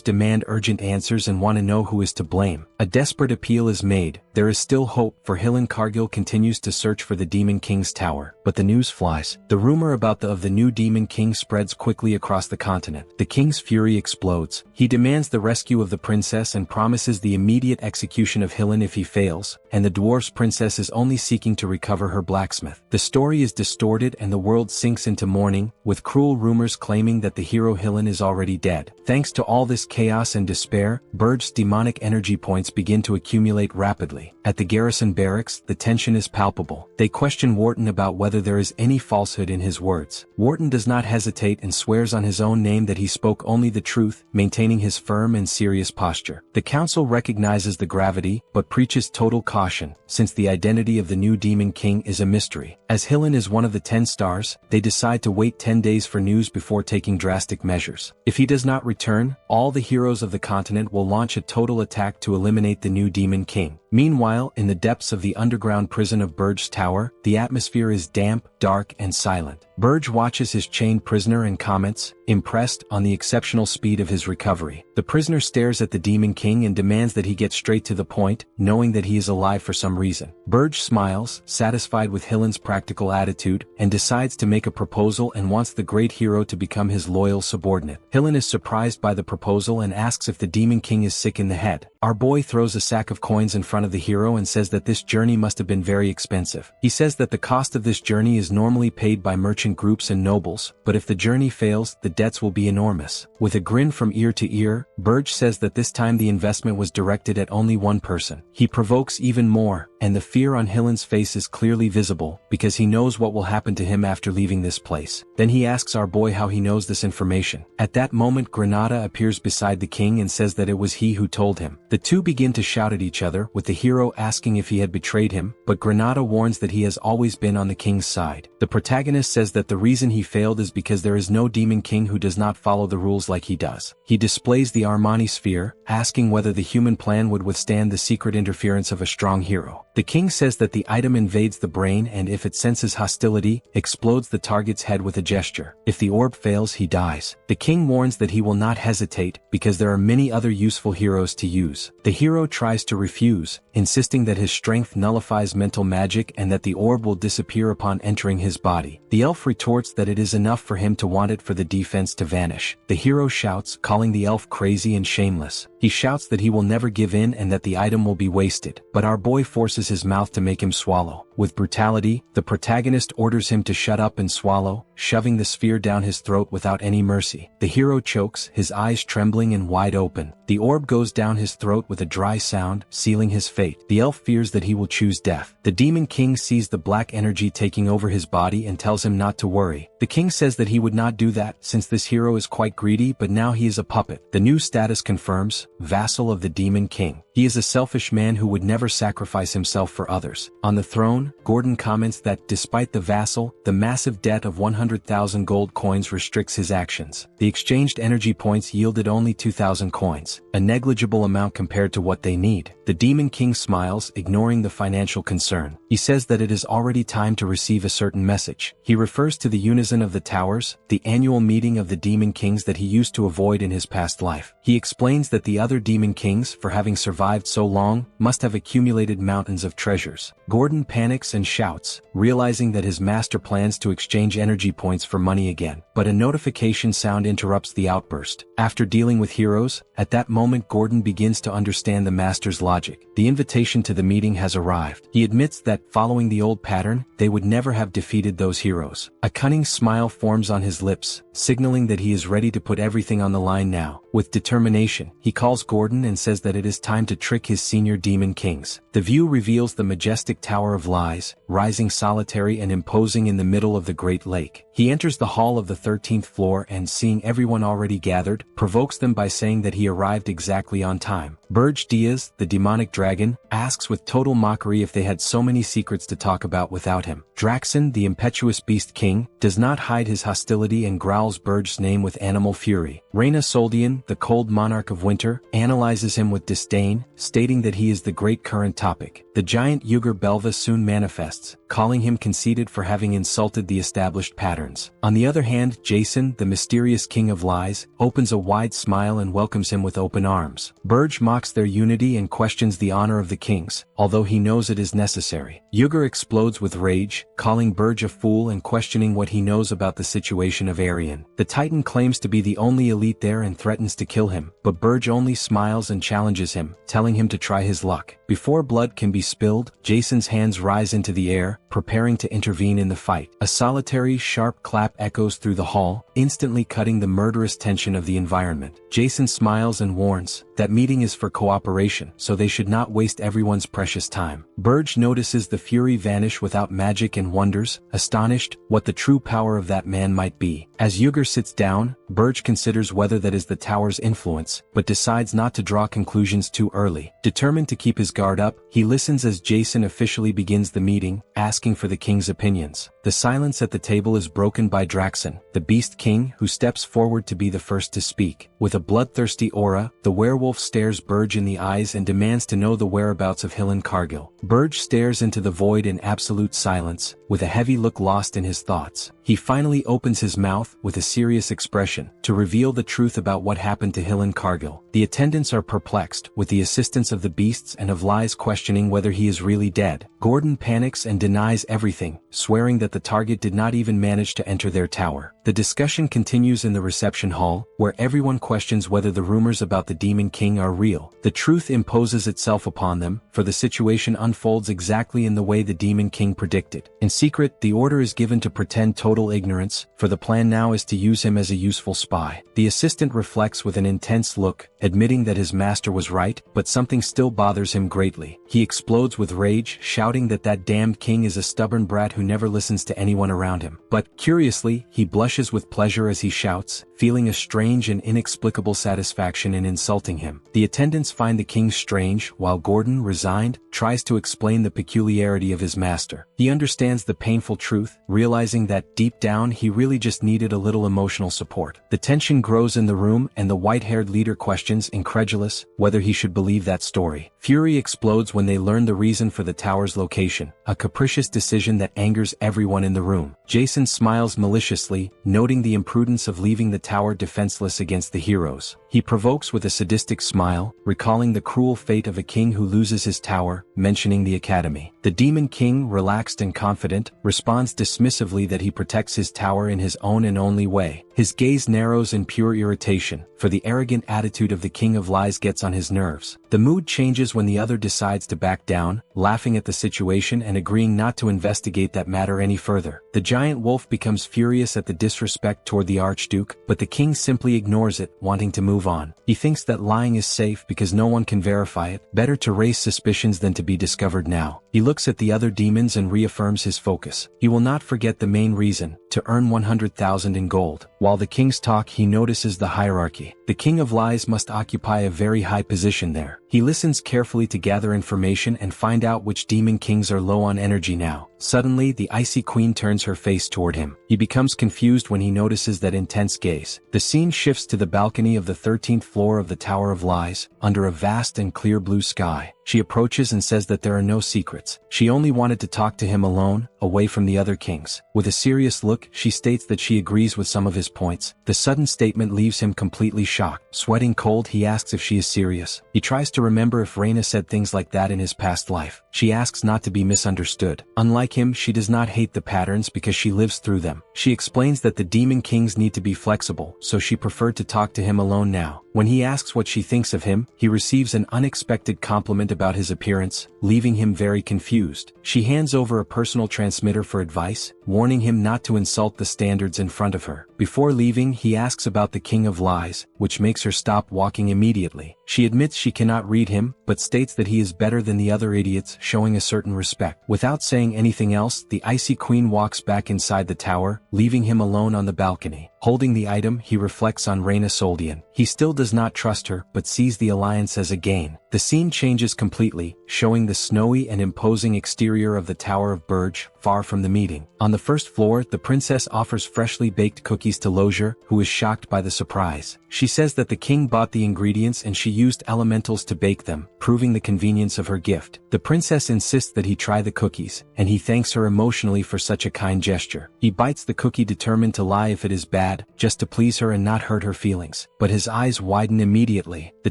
demand urgent agent answers and want to know who is to blame. A desperate appeal is made. There is still hope, for Hillen Cargill continues to search for the Demon King's tower. But the news flies. The rumor about the new Demon King spreads quickly across the continent. The king's fury explodes. He demands the rescue of the princess and promises the immediate execution of Hillen if he fails, and the dwarf's princess is only seeking to recover her blacksmith. The story is distorted and the world sinks into mourning, with cruel rumors claiming that the hero Hillen is already dead. Thanks to all this chaos and despair, Berge's demonic energy points begin to accumulate rapidly. At the garrison barracks, the tension is palpable. They question Wharton about whether there is any falsehood in his words. Wharton does not hesitate and swears on his own name that he spoke only the truth, maintaining his firm and serious posture. The council recognizes the gravity, but preaches total caution, since the identity of the new Demon King is a mystery. As Hillen is one of the 10 stars, they decide to wait 10 days for news before taking drastic measures. If he does not return, all the heroes of the continent will launch a total attack to eliminate the new Demon King. Meanwhile, in the depths of the underground prison of Berge's tower, the atmosphere is damp, dark, and silent. Berge watches his chained prisoner and comments, impressed, on the exceptional speed of his recovery. The prisoner stares at the Demon King and demands that he get straight to the point, knowing that he is alive for some reason. Berge smiles, satisfied with Hillen's practical attitude, and decides to make a proposal and wants the great hero to become his loyal subordinate. Hillen is surprised by the proposal and asks if the Demon King is sick in the head. Our boy throws a sack of coins in front of the hero and says that this journey must have been very expensive. He says that the cost of this journey is normally paid by merchant groups and nobles, but if the journey fails, the debts will be enormous. With a grin from ear to ear, Berge says that this time the investment was directed at only one person. He provokes even more, and the fear on Hillen's face is clearly visible, because he knows what will happen to him after leaving this place. Then he asks our boy how he knows this information. At that moment, Granada appears beside the king and says that it was he who told him. The two begin to shout at each other, with the hero asking if he had betrayed him, but Granada warns that he has always been on the king's side. The protagonist says that the reason he failed is because there is no Demon King who does not follow the rules like he does. He displays the Armani sphere, asking whether the human plan would withstand the secret interference of a strong hero. The king says that the item invades the brain and if it senses hostility, explodes the target's head with a gesture. If the orb fails, he dies. The king warns that he will not hesitate, because there are many other useful heroes to use. The hero tries to refuse, insisting that his strength nullifies mental magic and that the orb will disappear upon entering his body. The elf retorts that it is enough for him to want it for the defense to vanish. The hero shouts, calling the elf crazy and shameless. He shouts that he will never give in and that the item will be wasted, but our boy forces his mouth to make him swallow. With brutality, the protagonist orders him to shut up and swallow, shoving the sphere down his throat without any mercy. The hero chokes, his eyes trembling and wide open. The orb goes down his throat with a dry sound, sealing his fate. The elf fears that he will choose death. The Demon King sees the black energy taking over his body and tells him not to worry. The king says that he would not do that, since this hero is quite greedy, but now he is a puppet. The new status confirms, vassal of the Demon King. He is a selfish man who would never sacrifice himself for others. On the throne, Gordon comments that, despite the vassal, the massive debt of 100,000 gold coins restricts his actions. The exchanged energy points yielded only 2,000 coins, a negligible amount compared to what they need. The Demon King smiles, ignoring the financial concern. He says that it is already time to receive a certain message. He refers to the Unison of the Towers, the annual meeting of the Demon Kings that he used to avoid in his past life. He explains that the other Demon Kings, for having survived so long, must have accumulated mountains of treasures. Gordon panics and shouts, realizing that his master plans to exchange energy points for money again. But a notification sound interrupts the outburst. After dealing with heroes, at that moment Gordon begins to understand the master's logic. The invitation to the meeting has arrived. He admits that, following the old pattern, they would never have defeated those heroes. A cunning smile forms on his lips, signaling that he is ready to put everything on the line now. With determination, he calls Gordon and says that it is time to trick his senior Demon Kings. The view reveals the majestic Tower of Lies, rising solitary and imposing in the middle of the Great Lake. He enters the hall of the 13th floor and, seeing everyone already gathered, provokes them by saying that he arrived exactly on time. Berje Deias, the demonic dragon, asks with total mockery if they had so many secrets to talk about without him. Draxon, the impetuous beast king, does not hide his hostility and growls Berge's name with animal fury. Reyna Soldian, the cold monarch of winter, analyzes him with disdain, stating that he is the great current topic. The giant Yugur Belva soon manifests, calling him conceited for having insulted the established patterns. On the other hand, Jason, the mysterious king of lies, opens a wide smile and welcomes him with open arms. Berje mocks their unity and questions the honor of the kings, although he knows it is necessary. Yugger explodes with rage, calling Berje a fool and questioning what he knows about the situation of Arein. The Titan claims to be the only elite there and threatens to kill him, but Berje only smiles and challenges him, telling him to try his luck. Before blood can be spilled, Jason's hands rise into the air, preparing to intervene in the fight. A solitary, sharp clap echoes through the hall, instantly cutting the murderous tension of the environment. Jason smiles and warns, that meeting is for cooperation, so they should not waste everyone's precious time. Berje notices the fury vanish without magic and wonders, astonished what the true power of that man might be. As Yugger sits down, Berje considers whether that is the tower's influence, but decides not to draw conclusions too early. Determined to keep his guard up, he listens as Jason officially begins the meeting, asking for the king's opinions. The silence at the table is broken by Draxon, the Beast King, who steps forward to be the first to speak. With a bloodthirsty aura, the werewolf stares Berje in the eyes and demands to know the whereabouts of Hillen Cargill. Berje stares into the void in absolute silence, with a heavy look lost in his thoughts. He finally opens his mouth, with a serious expression, to reveal the truth about what happened to Hillen Cargill. The attendants are perplexed, with the assistance of the beasts and of lies questioning whether he is really dead. Gordon panics and denies everything, swearing that the target did not even manage to enter their tower. The discussion continues in the reception hall, where everyone questions whether the rumors about the Demon King are real. The truth imposes itself upon them, for the situation unfolds exactly in the way the Demon King predicted. In secret, the order is given to pretend total ignorance, for the plan now is to use him as a useful spy. The assistant reflects with an intense look, admitting that his master was right, but something still bothers him greatly. He explodes with rage, shouting that damned king is a stubborn brat who never listens to anyone around him. But, curiously, he blushes with pleasure as he shouts, feeling a strange and inexplicable satisfaction in insulting him. The attendants find the king strange, while Gordon, resigned, tries to explain the peculiarity of his master. He understands the painful truth, realizing that, deep down, he really just needed a little emotional support. The tension grows in the room and the white-haired leader questions, incredulous, whether he should believe that story. Fury explodes when they learn the reason for the tower's location, a capricious decision that angers everyone in the room. Jason smiles maliciously, noting the imprudence of leaving the tower defenseless against the heroes. He provokes with a sadistic smile, recalling the cruel fate of a king who loses his tower, mentioning the academy. The Demon King, relaxed and confident, responds dismissively that he protects his tower in his own and only way. His gaze narrows in pure irritation, for the arrogant attitude of the King of Lies gets on his nerves. The mood changes when the other decides to back down, laughing at the situation and agreeing not to investigate that matter any further. The giant wolf becomes furious at the disrespect toward the Archduke, but the king simply ignores it, wanting to move on. He thinks that lying is safe because no one can verify it, better to raise suspicions than to be discovered now. He looks at the other demons and reaffirms his focus. He will not forget the main reason, to earn 100,000 in gold. While the kings talk, he notices the hierarchy. The King of Lies must occupy a very high position there. He listens carefully to gather information and find out which demon kings are low on energy now. Suddenly, the Icy Queen turns her face toward him. He becomes confused when he notices that intense gaze. The scene shifts to the balcony of the 13th floor of the Tower of Lies, under a vast and clear blue sky. She approaches and says that there are no secrets. She only wanted to talk to him alone, away from the other kings. With a serious look, she states that she agrees with some of his points. The sudden statement leaves him completely shocked. Sweating cold, he asks if she is serious. He tries to remember if Reyna said things like that in his past life. She asks not to be misunderstood. Unlike him, she does not hate the patterns because she lives through them. She explains that the demon kings need to be flexible, so she preferred to talk to him alone now. When he asks what she thinks of him, he receives an unexpected compliment about his appearance, leaving him very confused. She hands over a personal transmitter for advice, warning him not to insult the standards in front of her. Before leaving, he asks about the King of Lies, which makes her stop walking immediately. She admits she cannot read him, but states that he is better than the other idiots, showing a certain respect. Without saying anything else, the Icy Queen walks back inside the tower, leaving him alone on the balcony. Holding the item, he reflects on Reyna Soldian. He still does not trust her, but sees the alliance as a gain. The scene changes completely, showing the snowy and imposing exterior of the Tower of Berje, far from the meeting. On the first floor, the princess offers freshly baked cookies to Lozier, who is shocked by the surprise. She says that the king bought the ingredients and she used elementals to bake them, proving the convenience of her gift. The princess insists that he try the cookies, and he thanks her emotionally for such a kind gesture. He bites the cookie, determined to lie if it is bad, just to please her and not hurt her feelings. But his eyes widen immediately. The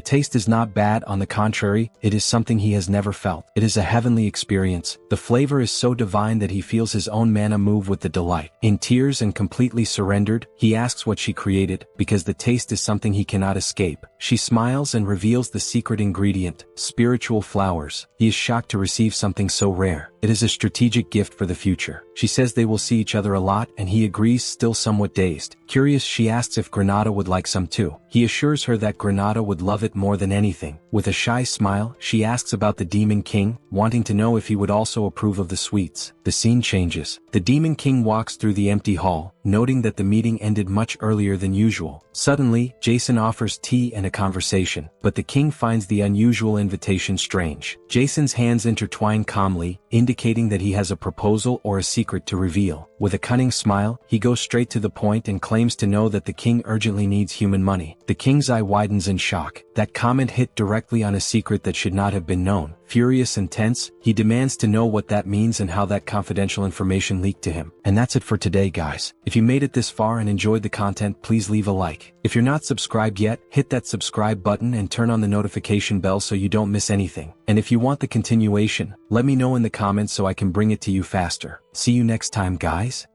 taste is not bad, on the contrary, it is something he has never felt. It is a heavenly experience. The flavor is so divine that he feels his own mana move with the delight. In tears and completely surrendered, he asks what she created, because the taste is something he cannot escape. She smiles and reveals the secret ingredient, spiritual flowers. He is shocked to receive something so rare. It is a strategic gift for the future. She says they will see each other a lot, and he agrees, still somewhat dazed. Curious, she asks if Granada would like some too. He assures her that Granada would love it more than anything. With a shy smile, she asks about the Demon King, wanting to know if he would also approve of the sweets. The scene changes. The Demon King walks through the empty hall, noting that the meeting ended much earlier than usual. Suddenly, Jason offers tea and a conversation, but the king finds the unusual invitation strange. Jason's hands intertwine calmly, indicating that he has a proposal or a secret to reveal. With a cunning smile, he goes straight to the point and claims to know that the king urgently needs human money. The king's eye widens in shock. That comment hit directly on a secret that should not have been known. Furious and tense, he demands to know what that means and how that confidential information leaked to him. And that's it for today, guys. If you made it this far and enjoyed the content, please leave a like. If you're not subscribed yet, hit that subscribe button and turn on the notification bell so you don't miss anything. And if you want the continuation, let me know in the comments so I can bring it to you faster. See you next time, guys.